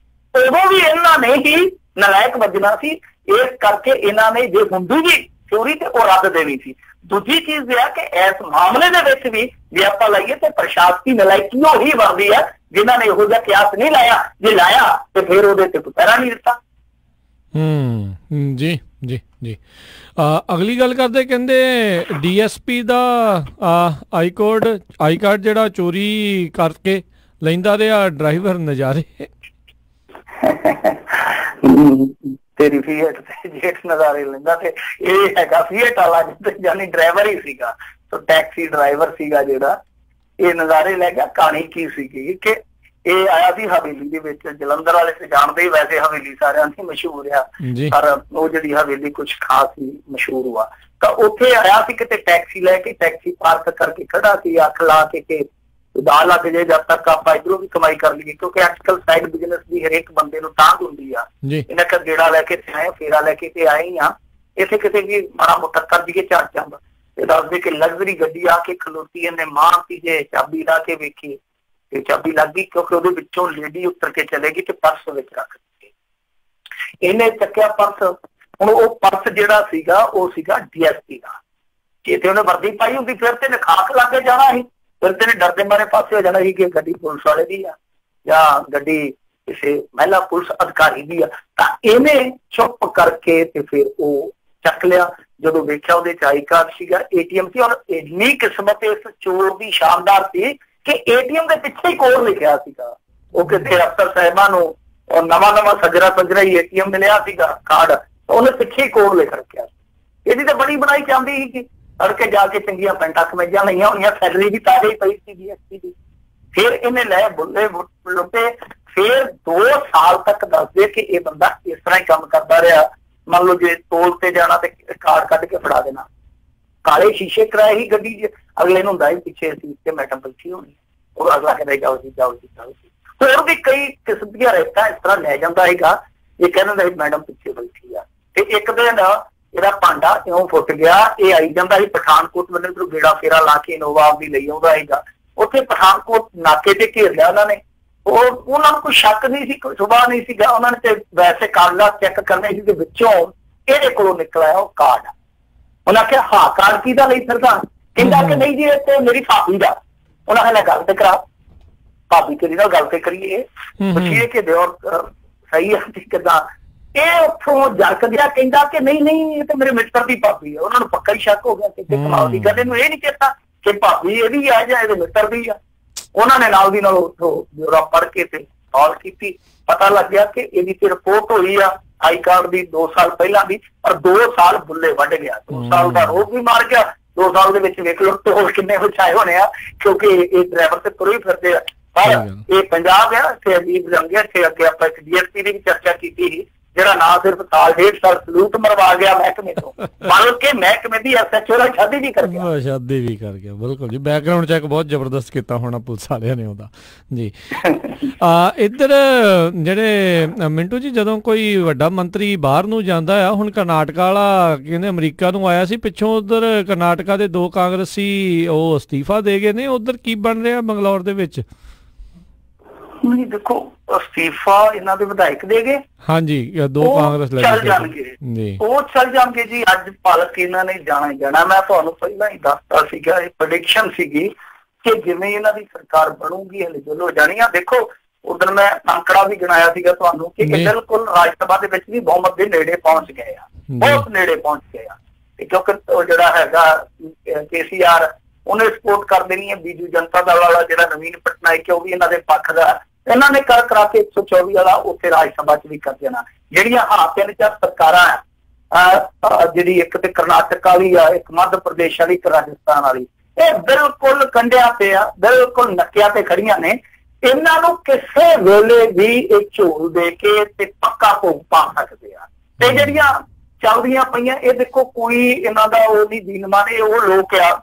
ਉਦੋਂ ਵੀ ਇਹਨਾਂ ਨੇ ਹੀ ਨਲਾਇਕ ਵੱਜਣਾ ਸੀ। ਇਸ ਕਰਕੇ ਇਹਨਾਂ ਨੇ ਜੇ ਹੁੰਦੀ ਵੀ ਚੋਰੀ ਤੇ ਉਹ ਰੱਦ ਦੇਣੀ ਸੀ। ਦੂਜੀ ਚੀਜ਼ ਇਹ ਹੈ ਕਿ ਇਸ ਮਾਮਲੇ ਦੇ ਵਿੱਚ ਵੀ ਜੇ ਆਪਾਂ ਲਾਈਏ ਤੇ ਪ੍ਰਸ਼ਾਸਕੀ ਨਲਾਇਕੀ ਉਹ ਹੀ ਵਰਦੀ ਹੈ ਜਿਨ੍ਹਾਂ ਨੇ ਇਹੋ ਜਿਹਾ ਕਿਆਸ ਨਹੀਂ ਲਾਇਆ। ਜੇ ਲਾਇਆ ਤੇ ਫਿਰ ਉਹਦੇ ਤੇ ਕੋਈ ਪਹਿਰਾ ਨਹੀਂ ਦਿੱਤਾ। ਜੀ ਜੀ ਜੀ। ਅਗਲੀ ਗੱਲ ਕਰਦੇ, ਕਹਿੰਦੇ DSP ਦਾ ਆਈ ਕਾਰਡ ਜਿਹੜਾ ਚੋਰੀ ਕਰਕੇ ਲੈਂਦਾ ਰਿਹਾ ਡਰਾਈਵਰ ਨਜ਼ਾਰੇ। ਤੇਰੀ ਫੀਐਟ ਤੇ ਜੇਠ ਨਜ਼ਾਰੇ ਲੈਂਦਾ, ਤੇ ਇਹ ਹੈਗਾ ਫੀਐਟ ਵਾਲਾ ਜਾਨੀ ਡਰਾਈਵਰ ਹੀ ਸੀਗਾ, ਟੈਕਸੀ ਡਰਾਈਵਰ ਸੀਗਾ ਜਿਹੜਾ ਇਹ ਨਜ਼ਾਰੇ ਲੈ ਗਿਆ। ਕਹਾਣੀ ਕੀ ਸੀਗੀ ਕਿ ਇਹ ਆਇਆ ਸੀ ਹਵੇਲੀ ਦੇ ਵਿੱਚ, ਜਲੰਧਰ ਵਾਲੇ ਤੇ ਜਾਣਦੇ ਹੀ ਵੈਸੇ ਹਵੇਲੀ ਸਾਰਿਆਂ ਦੀ ਮਸ਼ਹੂਰ ਆ, ਪਰ ਉਹ ਜਿਹੜੀ ਹਵੇਲੀ ਕੁਛ ਖਾਸ ਹੀ ਮਸ਼ਹੂਰ ਹੋਆ। ਤਾਂ ਉੱਥੇ ਆਇਆ ਸੀ ਕਿਤੇ ਟੈਕਸੀ ਲੈ ਕੇ, ਟੈਕਸੀ ਪਾਰਕ ਕਰਕੇ ਖੜਾ ਸੀ, ਅੱਖ ਲਾ ਕੇ ਉਡਾ ਲੱਗ ਜੇ ਜਦ ਤੱਕ ਆਪਾਂ ਇੱਧਰੋਂ ਵੀ ਕਮਾਈ ਕਰ ਲਈਏ, ਕਿਉਂਕਿ ਅੱਜ ਕੱਲ੍ਹ ਸਾਈਡ ਬਿਜ਼ਨਸ ਦੀ ਹਰੇਕ ਬੰਦੇ ਨੂੰ ਤਾਂਘ ਹੁੰਦੀ ਆ। ਇਹਨਾਂ ਕਰ ਗੇੜਾ ਲੈ ਕੇ ਤੇ ਆਏ, ਫੇਰਾ ਲੈ ਕੇ ਤੇ ਆਏ ਹੀ ਆ, ਇੱਥੇ ਕਿਤੇ ਵੀ ਮਾੜਾ ਮੋਟਾ ਕਰ ਦੀਏ ਚਾਰ ਚੰਦ ਤੇ ਦੱਸਦੇ ਕਿ ਲਗਜ਼ਰੀ ਗੱਡੀ ਆ ਕੇ ਖਲੋਤੀ, ਇਹਨੇ ਮਾਰਤੀ ਜੇ ਚਾਬੀ ਲਾ ਕੇ ਵੇਖੀ ਤੇ ਚਾਬੀ ਲੱਗ ਗਈ, ਕਿਉਂਕਿ ਉਹਦੇ ਵਿੱਚੋਂ ਲੇਡੀ ਉੱਤਰ ਕੇ ਚਲੇਗੀ ਤੇ ਪਰਸ ਵਿੱਚ ਰੱਖ ਦਿੱਤੀ। ਇਹਨੇ ਚੱਕਿਆ ਪਰਸ। ਹੁਣ ਉਹ ਪਰਸ ਜਿਹੜਾ ਸੀਗਾ ਉਹ ਸੀਗਾ DSP ਦਾ। ਜੇ ਤੇ ਉਹਨੇ ਵਰਦੀ ਪਾਈ ਹੁੰਦੀ ਫਿਰ ਤੇ ਖਾਕ ਲਾ ਕੇ ਜਾਣਾ ਸੀ, ਫਿਰ ਤੇਨੇ ਡਰਦੇ ਮਾਰੇ ਪਾਸੇ ਹੋ ਜਾਣਾ ਸੀ ਕਿ ਗੱਡੀ ਪੁਲਿਸ ਵਾਲੇ ਦੀ ਆ ਜਾਂ ਗੱਡੀ ਕਿਸੇ ਮਹਿਲਾ ਪੁਲਿਸ ਅਧਿਕਾਰੀ ਦੀ ਆ। ਤਾਂ ਇਹਨੇ ਚੁੱਪ ਕਰਕੇ ਤੇ ਫਿਰ ਉਹ ਚੱਕ ਲਿਆ। ਜਦੋਂ ਵੇਖਿਆ ਉਹਦੇ ਚ ਆਈ ਕਾਰਡ ਸੀਗਾ, ATM ਸੀ, ਔਰ ਇੰਨੀ ਕਿਸਮਤ ਇਸ ਚੋਰ ਦੀ ਸ਼ਾਨਦਾਰ ਸੀ ਕਿ ATM ਦੇ ਪਿੱਛੇ ਹੀ ਕੋਡ ਲਿਖਿਆ ਸੀਗਾ। ਉਹ ਕਿਤੇ ਅਫਸਰ ਸਾਹਿਬਾਂ ਨੂੰ ਔਰ ਨਵਾਂ ਸਜਰਾ ਹੀ ATM ਮਿਲਿਆ ਸੀਗਾ ਕਾਰਡ, ਉਹਨੇ ਪਿੱਛੇ ਹੀ ਕੋਡ ਲਿਖ ਰੱਖਿਆ। ਇਹਦੀ ਤਾਂ ਬੜੀ ਬਣਾਈ ਚਾਹੁੰਦੀ ਸੀ ਕਿ ਤੜਕੇ ਜਾ ਕੇ ਚੰਗੀਆਂ ਪੈਂਟਾਂ ਕਮੀਜ਼ਾਂ ਲਈਆਂ ਹੋਣੀਆਂ, ਸੈਲਰੀ ਵੀ ਤਾਜ਼ੀ ਹੀ ਪਈ ਸੀ DSP ਦੀ। ਫਿਰ ਇਹਨੇ ਲੈ ਬੁੱਲੇ ਲੁੱਟੇ। ਫਿਰ 2 ਸਾਲ ਤੱਕ ਦੱਸਦੇ ਕਿ ਇਹ ਬੰਦਾ ਇਸ ਤਰ੍ਹਾਂ ਹੀ ਕੰਮ ਕਰਦਾ ਰਿਹਾ। ਮੰਨ ਲਓ ਜੇ ਤੋਲ ਤੇ ਜਾਣਾ ਤੇ ਕਾਰਡ ਕੱਢ ਕੇ ਫੜਾ ਦੇਣਾ, ਕਾਲੇ ਸ਼ੀਸ਼ੇ ਕਰਾਏ ਹੀ ਗੱਡੀ 'ਚ, ਅਗਲੇ ਨੂੰ ਹੁੰਦਾ ਹੀ ਪਿੱਛੇ ਸੀਟ ਤੇ ਮੈਡਮ ਬੈਠੀ ਹੋਣੀ, ਉਹ ਅਗਲਾ ਕਹਿੰਦਾ ਜਾਓ ਜੀ ਜਾਓ ਜੀ ਜਾਓ ਜੀ। ਹੋਰ ਵੀ ਕਈ ਕਿਸਮ ਦੀਆਂ ਰੇਟਾਂ ਇਸ ਤਰ੍ਹਾਂ ਲੈ ਜਾਂਦਾ ਹੈਗਾ। ਇਹ ਕਹਿੰਦਾ ਸੀ ਮੈਡਮ ਪਿੱਛੇ ਬੈਠੀ ਆ। ਤੇ ਇੱਕ ਦਿਨ ਇਹਦਾ ਭਾਂਡਾ ਇਉਂ ਫੁੱਟ ਗਿਆ, ਇਹ ਆਈ ਜਾਂਦਾ ਸੀ ਪਠਾਨਕੋਟ ਵੱਲੋਂ, ਇੱਧਰੋਂ ਗੇੜਾ ਫੇਰਾ ਲਾ ਕੇ ਇਨੋਵਾ ਆਪਦੀ ਲਈ ਆਉਂਦਾ ਹੈਗਾ। ਉੱਥੇ ਪਠਾਨਕੋਟ ਨਾਕੇ ਤੇ ਘੇਰ ਲਿਆ ਉਹਨਾਂ ਨੇ। ਉਹਨਾਂ ਨੂੰ ਕੋਈ ਸ਼ੱਕ ਨਹੀਂ ਸੀ, ਕੋਈ ਸੁਭਾਅ ਨਹੀਂ ਸੀਗਾ। ਉਹਨਾਂ ਨੇ ਤੇ ਵੈਸੇ ਕਾਗਜ਼ਾਤ ਚੈੱਕ ਕਰਨੇ ਸੀ ਤੇ ਵਿੱਚੋਂ ਇਹਦੇ ਕੋਲੋਂ ਨਿਕਲ ਆਇਆ ਉਹ ਕਾਰਡ। ਉਹਨਾਂ ਆਖਿਆ ਹਾਂ ਕਾਰਡ ਕਿਹਦਾ ਲਈ ਫਿਰਦਾ? ਕਹਿੰਦਾ ਕਿ ਨਹੀਂ ਜੀ ਇਹ ਤੇ ਮੇਰੀ ਭਾਬੀ ਦਾ। ਉਹਨਾਂ ਕਹਿੰਦਾ ਗੱਲ ਤੇ ਕਰਾ, ਭਾਬੀ ਤੇਰੀ ਨਾਲ ਗੱਲ ਤੇ ਕਰੀਏ, ਪੁੱਛੀਏ ਕਿ ਦਿਓਰ ਸਹੀ ਹੈ ਕਿੱਦਾਂ। ਇਹ ਉੱਥੋਂ ਜਰਕ ਗਿਆ, ਕਹਿੰਦਾ ਕਿ ਨਹੀਂ ਇਹ ਤੇ ਮੇਰੇ ਮਿੱਤਰ ਦੀ ਭਾਬੀ ਹੈ। ਉਹਨਾਂ ਨੂੰ ਪੱਕਾ ਹੀ ਸ਼ੱਕ ਹੋ ਗਿਆ ਕਿ ਕਮਾਲ ਦੀ ਗੱਲ, ਇਹਨੂੰ ਇਹ ਨਹੀਂ ਚੇਤਾ ਕਿ ਭਾਬੀ ਇਹਦੀ ਆ ਜਾਂ ਇਹਦੇ ਮਿੱਤਰ ਦੀ ਆ। ਉਹਨਾਂ ਨੇ ਨਾਲ ਦੀ ਨਾਲ ਉੱਥੋਂ ਬਿਊਰਾ ਪੜ੍ਹ ਕੇ ਤੇ ਕਾਲ ਕੀਤੀ, ਪਤਾ ਲੱਗਿਆ ਕਿ ਇਹਦੀ ਤੇ ਰਿਪੋਰਟ ਹੋਈ ਆ ਆਈ ਕਾਰਡ ਦੀ 2 ਸਾਲ ਪਹਿਲਾਂ ਦੀ, ਪਰ 2 ਸਾਲ ਬੁੱਲੇ ਵੱਢ ਗਿਆ, 2 ਸਾਲ ਦਾ ਰੋਗ ਵੀ ਮਾਰ ਗਿਆ। 2 ਸਾਲ ਦੇ ਵਿੱਚ ਵੇਖ ਲਓ ਢੋਲ ਕਿੰਨੇ ਵਿਛਾਏ ਹੋਣੇ ਆ, ਕਿਉਂਕਿ ਇਹ ਡਰਾਈਵਰ ਤੇ ਤੁਰੇ ਹੀ ਫਿਰਦੇ ਆ। ਪਰ ਇਹ ਪੰਜਾਬ ਆ, ਇੱਥੇ ਅਜੀਬ ਰੰਗ ਆ। ਇੱਥੇ ਅੱਗੇ ਆਪਾਂ ਇੱਕ DSP ਦੀ ਵੀ ਚਰਚਾ ਕੀਤੀ ਸੀ, ਜਿਹੜਾ ਨਾ ਸਿਰਫ ਸਾਲ 1.5 ਸਾਲ ਸਲੂਟ ਮਰਵਾ ਗਿਆ ਮਹਿਕਮੇ ਤੋਂ, ਬਲਕਿ ਮਹਿਕਮੇ ਦੀ SHO ਨਾਲ ਸ਼ਾਦੀ ਵੀ ਕਰ ਗਿਆ। ਸ਼ਾਦੀ ਵੀ ਕਰ ਗਿਆ, ਬਿਲਕੁਲ ਜੀ। ਬੈਕਗ੍ਰਾਉਂਡ ਚੈੱਕ ਬਹੁਤ ਜ਼ਬਰਦਸਤ ਕੀਤਾ ਹੋਣਾ ਪੁਲਿਸ ਵਾਲਿਆਂ ਨੇ ਉਹਦਾ ਜੀ। ਇੱਧਰ ਜਿਹੜੇ ਮਿੰਟੂ ਜੀ, ਜਦੋਂ ਕੋਈ ਵੱਡਾ ਮੰਤਰੀ ਬਾਹਰ ਨੂੰ ਜਾਂਦਾ ਆ, ਹੁਣ ਕਰਨਾਟਕਾ ਵਾਲਾ ਕਹਿੰਦੇ ਅਮਰੀਕਾ ਨੂੰ ਆਇਆ ਸੀ ਪਿੱਛੋਂ, ਉੱਧਰ ਕਰਨਾਟਕਾ ਦੇ 2 ਕਾਂਗਰਸੀ ਉਹ ਅਸਤੀਫਾ ਦੇ ਗਏ ਨੇ, ਉੱਧਰ ਕੀ ਬਣ ਰਿਹਾ ਬੰਗਲੌਰ ਦੇ ਵਿੱਚ? ਨਹੀਂ ਦੇਖੋ, ਅਸਤੀਫਾ ਇਹਨਾਂ ਦੇ ਵਿਧਾਇਕ ਦੇ ਗਏ, ਹਾਂਜੀ 2 ਕਾਂਗਰਸ ਚੱਲ ਜਾਣਗੇ ਜੀ, ਉਹ ਚੱਲ ਜਾਣਗੇ ਜੀ। ਅੱਜ ਪਾਲਕ ਇਹਨਾਂ ਨੇ ਜਾਣਾ ਹੀ ਜਾਣਾ। ਮੈਂ ਤੁਹਾਨੂੰ ਪਹਿਲਾਂ ਹੀ ਦੱਸਤਾ ਸੀਗਾ, ਇਹ ਪ੍ਰੈਡਿਕਸ਼ਨ ਸੀਗੀ ਕਿ ਜਿਵੇਂ ਇਹਨਾਂ ਦੀ ਸਰਕਾਰ ਬਣੂਗੀ ਹਿਲਜੁਲ ਹੋ ਜਾਣੀ ਆ। ਦੇਖੋ ਉਦੋਂ ਮੈਂ ਅੰਕੜਾ ਵੀ ਗਿਣਾਇਆ ਸੀਗਾ ਤੁਹਾਨੂੰ ਕਿ ਬਿਲਕੁਲ ਰਾਜ ਸਭਾ ਦੇ ਵਿੱਚ ਵੀ ਬਹੁਮਤ ਦੇ ਨੇੜੇ ਪਹੁੰਚ ਗਏ ਆ, ਬਹੁਤ ਨੇੜੇ ਪਹੁੰਚ ਗਏ ਆ। ਕਿਉਂਕਿ ਉਹ ਜਿਹੜਾ ਹੈਗਾ KCR ਉਹਨੇ ਸਪੋਰਟ ਕਰ ਦੇਣੀ ਹੈ, ਬੀਜੂ ਜਨਤਾ ਦਲ ਵਾਲਾ ਜਿਹੜਾ ਨਵੀਨ ਪਟਨਾਇਕ ਉਹ ਵੀ ਇਹਨਾਂ ਦੇ ਪੱਖ ਦਾ, ਇਹਨਾਂ ਨੇ ਕਰਾ ਕੇ 124 ਵਾਲਾ ਉੱਥੇ ਰਾਜ ਸਭਾ ਚ ਵੀ ਕਰ ਦੇਣਾ। ਜਿਹੜੀਆਂ 3-4 ਸਰਕਾਰਾਂ ਜਿਹੜੀ ਇੱਕ ਤੇ ਕਰਨਾਟਕ ਵਾਲੀ ਆ, ਇੱਕ ਮੱਧ ਪ੍ਰਦੇਸ਼ ਵਾਲੀ, ਇੱਕ ਰਾਜਸਥਾਨ ਵਾਲੀ, ਇਹ ਬਿਲਕੁਲ ਕੰਢਿਆਂ ਤੇ ਆ, ਬਿਲਕੁਲ ਨੱਕਿਆਂ ਤੇ ਖੜੀਆਂ ਨੇ। ਇਹਨਾਂ ਨੂੰ ਕਿਸੇ ਵੇਲੇ ਵੀ ਇਹ ਝੋਲ ਦੇ ਕੇ ਤੇ ਪੱਕਾ ਭੋਗ ਪਾ ਸਕਦੇ ਆ। ਤੇ ਜਿਹੜੀਆਂ ਚੱਲਦੀਆਂ ਪਈਆਂ, ਇਹ ਦੇਖੋ ਕੋਈ ਇਹਨਾਂ ਦਾ ਉਹ ਨਹੀਂ ਦੀਨਮਾਨ, ਇਹ ਉਹ ਲੋਕ ਆ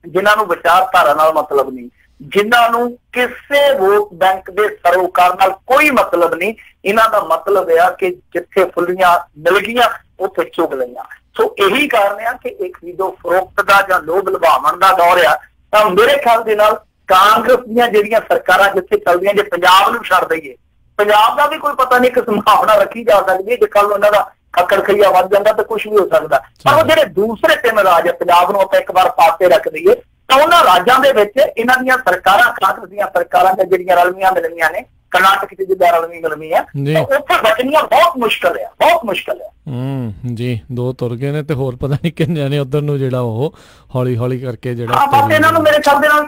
ਜਿਨ੍ਹਾਂ ਨੂੰ ਵਿਚਾਰਧਾਰਾ ਨਾਲ ਮਤਲਬ ਨਹੀਂ, ਜਿਨ੍ਹਾਂ ਨੂੰ ਕਿਸੇ ਵੋਟ ਬੈਂਕ ਦੇ ਸਰੋਕਾਰ ਨਾਲ ਕੋਈ ਮਤਲਬ ਨਹੀਂ। ਇਹਨਾਂ ਦਾ ਮਤਲਬ ਆ ਕਿ ਜਿੱਥੇ ਫੁੱਲੀਆਂ ਮਿਲ ਗਈਆਂ ਉੱਥੇ ਚੁਗ ਲਈਆਂ। ਸੋ ਇਹੀ ਕਾਰਨ ਆ ਕਿ ਇੱਕ ਖਰੀਦੋ ਫਰੋਖਤ ਦਾ ਜਾਂ ਲੋਭ ਲੁਭਾਵਣ ਦਾ ਦੌਰ ਆ। ਤਾਂ ਮੇਰੇ ਖਿਆਲ ਦੇ ਨਾਲ ਕਾਂਗਰਸ ਦੀਆਂ ਜਿਹੜੀਆਂ ਸਰਕਾਰਾਂ ਜਿੱਥੇ ਚੱਲਦੀਆਂ, ਜੇ ਪੰਜਾਬ ਨੂੰ ਛੱਡ ਦਈਏ, ਪੰਜਾਬ ਦਾ ਵੀ ਕੋਈ ਪਤਾ ਨਹੀਂ, ਇੱਕ ਸੰਭਾਵਨਾ ਰੱਖੀ ਜਾ ਸਕਦੀ ਹੈ ਜੇ ਕੱਲ ਉਹਨਾਂ ਦਾ ਖੱਕੜ ਖਈਆ ਵੱਧ ਜਾਂਦਾ ਤਾਂ ਕੁਝ ਵੀ ਹੋ ਸਕਦਾ। ਪਰ ਉਹ ਜਿਹੜੇ ਦੂਸਰੇ 3 ਰਾਜ ਪੰਜਾਬ ਨੂੰ ਆਪਾਂ ਇੱਕ ਵਾਰ ਪਾਸੇ ਰੱਖ ਦਈਏ ਤਾਂ ਉਹਨਾਂ ਰਾਜਾਂ ਦੇ ਵਿੱਚ ਇਹਨਾਂ ਦੀਆਂ ਸਰਕਾਰਾਂ, ਕਾਂਗਰਸ ਦੀਆਂ ਸਰਕਾਰਾਂ ਦੇ ਜਿਹੜੀਆਂ ਰਲਮੀਆਂ ਮਿਲਣੀਆਂ ਨੇ, ਕਰਨਾਟਕ ਚ ਜਿੱਦਾਂ ਰਲਮੀ ਮਿਲਮੀ ਆ, ਉੱਥੇ ਬਚਣੀਆਂ ਬਹੁਤ ਮੁਸ਼ਕਲ ਆ, ਬਹੁਤ ਮੁਸ਼ਕਲ ਆ। ਜੀ 2 ਤੁਰ ਗਏ ਨੇ ਤੇ ਹੋਰ ਪਤਾ ਨਹੀਂ ਕਿੰਨੇ ਨੇ ਉੱਧਰ ਨੂੰ, ਜਿਹੜਾ ਉਹ ਹੌਲੀ ਹੌਲੀ ਕਰਕੇ ਜਿਹੜਾ ਬਸ ਇਹਨਾਂ ਨੂੰ ਮੇਰੇ ਖਿਆਲ ਦੇ ਨਾਲ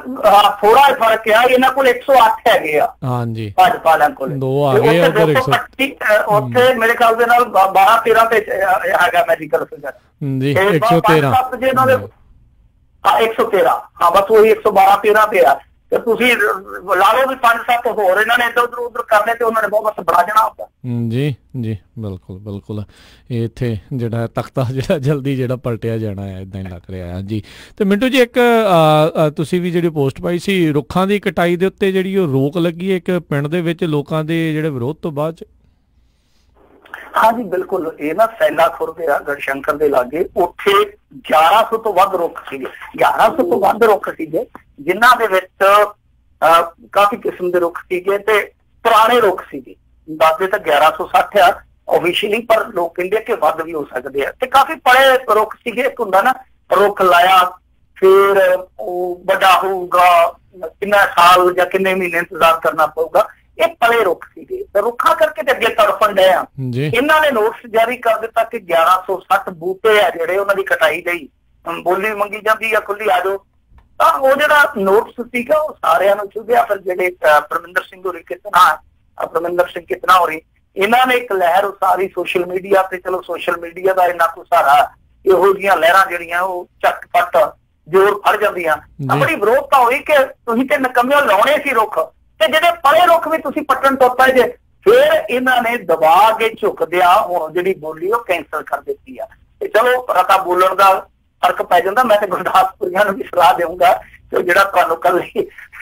ਥੋੜਾ ਫਰਕ ਆ। ਇਹਨਾਂ ਕੋਲ 108 ਹੈਗੇ ਆ, ਹਾਂਜੀ ਭਾਜਪਾ ਵਾਲਿਆਂ ਕੋਲ 2 ਆ ਗਏ ਆ, ਉੱਥੇ ਮੇਰੇ ਖਿਆਲ ਦੇ ਨਾਲ 12-13 ਤੇ ਹੈਗਾ ਮੈਜੀਕਲ ਫਿਗਰ ਜੀ, 113 ਜੇ ਇਹਨਾਂ ਦੇ 113, ਹਾਂ ਬਸ ਉਹੀ 112-13 ਤੇ ਆ। ਤੇ ਤੁਸੀਂ ਲਾ ਲਓ ਵੀ 5-7 ਹੋਰ ਇਹਨਾਂ ਨੇ ਇੱਧਰ ਉੱਧਰ ਕਰਨੇ ਤੇ ਉਹਨਾਂ ਨੇ ਬਹੁਤ ਬੜਾ ਜਾਣਾ ਹੁੰਦਾ। ਜੀ ਜੀ ਬਿਲਕੁਲ ਬਿਲਕੁਲ। ਇੱਥੇ ਜਿਹੜਾ ਤਖਤਾ ਜਿਹੜਾ ਜਲਦੀ ਜਿਹੜਾ ਪਲਟਿਆ ਜਾਣਾ ਹੈ, ਇਦਾਂ ਹੀ ਲੱਗ ਰਿਹਾ ਜੀ। ਤੇ ਮਿੰਟੂ ਜੀ, ਇੱਕ ਤੁਸੀਂ ਵੀ ਜਿਹੜੀ ਪੋਸਟ ਪਾਈ ਸੀ, ਰੁੱਖਾਂ ਦੀ ਕਟਾਈ ਦੇ ਉੱਤੇ ਜਿਹੜੀ ਉਹ ਰੋਕ ਲੱਗੀ ਹੈ ਇੱਕ ਪਿੰਡ ਦੇ ਵਿੱਚ ਲੋਕਾਂ ਦੇ ਜਿਹੜੇ ਵਿਰੋਧ ਤੋਂ ਬਾਅਦ ਚ। ਹਾਂਜੀ ਬਿਲਕੁਲ, ਇਹ ਨਾ ਸੈਲਾ ਖੁਰਦ ਆ ਗੜਸ਼ੰਕਰ ਦੇ ਲਾਗੇ, ਉੱਥੇ 1100 ਤੋਂ ਵੱਧ ਰੁੱਖ ਸੀਗੇ, 1100 ਤੋਂ ਵੱਧ ਰੁੱਖ ਸੀਗੇ, ਜਿਨ੍ਹਾਂ ਦੇ ਵਿੱਚ ਕਾਫੀ ਕਿਸਮ ਦੇ ਰੁੱਖ ਸੀਗੇ ਤੇ ਪੁਰਾਣੇ ਰੁੱਖ ਸੀਗੇ। ਦੱਸਦੇ ਤਾਂ 1160 ਆ ਆਫੀਸ਼ੀਅਲੀ, ਪਰ ਲੋਕ ਕਹਿੰਦੇ ਕਿ ਵੱਧ ਵੀ ਹੋ ਸਕਦੇ ਆ। ਤੇ ਕਾਫੀ ਪੜੇ ਰੁੱਖ ਸੀਗੇ। ਇੱਕ ਹੁੰਦਾ ਨਾ ਰੁੱਖ ਲਾਇਆ ਫਿਰ ਉਹ ਵੱਡਾ ਹੋਊਗਾ, ਕਿੰਨਾ ਸਾਲ ਜਾਂ ਕਿੰਨੇ ਮਹੀਨੇ ਇੰਤਜ਼ਾਰ ਕਰਨਾ ਪਊਗਾ, ਇਹ ਪਲੇ ਰੁੱਖ ਸੀਗੇ। ਤੇ ਰੁੱਖਾਂ ਕਰਕੇ ਤੇ ਅੱਗੇ ਤੜਫਣ ਡਏ ਆ। ਇਹਨਾਂ ਨੇ ਨੋਟਿਸ ਜਾਰੀ ਕਰ ਦਿੱਤਾ ਕਿ 1160 ਬੂਟੇ ਆ ਜਿਹੜੇ ਉਹਨਾਂ ਦੀ ਕਟਾਈ ਲਈ ਬੋਲੀ ਮੰਗੀ ਜਾਂਦੀ ਆ, ਖੁੱਲੀ ਆ ਜਾਓ। ਤਾਂ ਉਹ ਜਿਹੜਾ ਨੋਟਿਸ ਸੀਗਾ ਉਹ ਸਾਰਿਆਂ ਨੂੰ ਚੁਭਿਆ। ਫਿਰ ਜਿਹੜੇ ਪਰਮਿੰਦਰ ਸਿੰਘ ਹੋਰੀ ਕਿਤਨਾ ਹੋਰੀ, ਇਹਨਾਂ ਨੇ ਇੱਕ ਲਹਿਰ ਉਸਾਰੀ ਸੋਸ਼ਲ ਮੀਡੀਆ ਤੇ। ਚਲੋ ਸੋਸ਼ਲ ਮੀਡੀਆ ਦਾ ਇੰਨਾ ਕੁ ਸਹਾਰਾ, ਇਹੋ ਜਿਹੀਆਂ ਲਹਿਰਾਂ ਜਿਹੜੀਆਂ ਉਹ ਝਟਪਟ ਜ਼ੋਰ ਫੜ ਜਾਂਦੀਆਂ। ਬੜੀ ਵਿਰੋਧਤਾ ਹੋਈ ਕਿ ਤੁਸੀਂ ਤੇ ਨਕਮਿਓ ਲਾਉਣੇ ਸੀ ਰੁੱਖ, ਤੇ ਜਿਹੜੇ ਪਲੇ ਰੁੱਖ ਵੀ ਤੁਸੀਂ ਪੱਟਣ ਤੋਂ ਪਏ ਜੇ। ਫਿਰ ਇਹਨਾਂ ਨੇ ਦਬਾ ਕੇ ਝੁਕਦਿਆਂ ਹੁਣ ਜਿਹੜੀ ਬੋਲੀ ਉਹ ਕੈਂਸਲ ਕਰ ਦਿੱਤੀ ਆ। ਤੇ ਚਲੋ ਰਤਾ ਬੋਲਣ ਦਾ ਫਰਕ ਪੈ ਜਾਂਦਾ। ਮੈਂ ਤੇ ਗੁਰਦਾਸਪੁਰੀਆਂ ਨੂੰ ਵੀ ਸਲਾਹ ਦੇਵਾਂਗਾ ਕਿ ਜਿਹੜਾ ਤੁਹਾਨੂੰ ਕੱਲ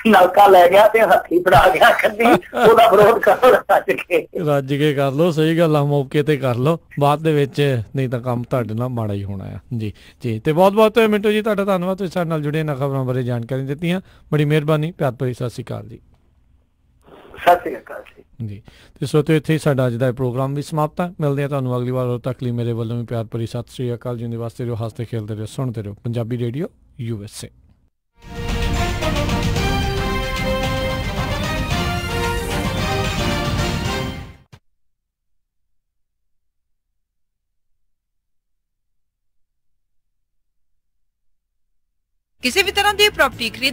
ਨਲਕਾ ਲੈ ਗਿਆ ਤੇ ਹੱਥੀ ਫੜਾ ਗਿਆ ਕੱਢੀ, ਉਹਦਾ ਵਿਰੋਧ ਕਰੋ, ਰੱਜ ਕੇ ਕਰ ਲਓ। ਸਹੀ ਗੱਲ ਆ, ਮੌਕੇ ਤੇ ਕਰ ਲਓ, ਬਾਅਦ ਦੇ ਵਿੱਚ ਨਹੀਂ ਤਾਂ ਕੰਮ ਤੁਹਾਡੇ ਨਾਲ ਮਾੜਾ ਹੀ ਹੋਣਾ ਆ ਜੀ। ਜੀ ਤੇ ਬਹੁਤ ਬਹੁਤ ਮਿੰਟੂ ਜੀ ਤੁਹਾਡਾ ਧੰਨਵਾਦ, ਤੁਸੀਂ ਸਾਡੇ ਨਾਲ ਜੁੜੇ ਇਹਨਾਂ ਖਬਰਾਂ ਬਾਰੇ ਜਾਣਕਾਰੀ ਦਿੱਤੀਆਂ, ਬੜੀ ਮਿਹਰਬਾਨੀ। ਪਿਆਰ ਭਰੀ ਸਤਿ ਸ਼੍ਰੀ ਅਕਾਲ ਜੀ। ਸਤਿ ਸ਼੍ਰੀ ਅਕਾਲ ਜੀ। ਤੇ ਸਰੋਤਿਓ, ਇੱਥੇ ਹੀ ਸਾਡਾ ਅੱਜ ਦਾ ਪ੍ਰੋਗਰਾਮ ਵੀ ਸਮਾਪਤ ਹੈ। ਮਿਲਦੇ ਹਾਂ ਤੁਹਾਨੂੰ ਅਗਲੀ ਵਾਰ। ਉਦੋਂ ਤੱਕ ਲਈ ਮੇਰੇ ਵੱਲੋਂ ਵੀ ਪਿਆਰ ਭਰੀ ਸਤਿ ਸ਼੍ਰੀ ਅਕਾਲ। ਜਿੰਦੇ ਵਾਸਤੇ ਰਹੋ, ਹੱਸਦੇ ਖੇਲਦੇ ਰਹੋ, ਸੁਣਦੇ ਰਹੋ ਪੰਜਾਬੀ ਰੇਡੀਓ USA। ਕਿਸੇ ਵੀ ਤਰ੍ਹਾਂ ਦੀ ਪ੍ਰਾਪਰਟੀ ਖਰੀਦ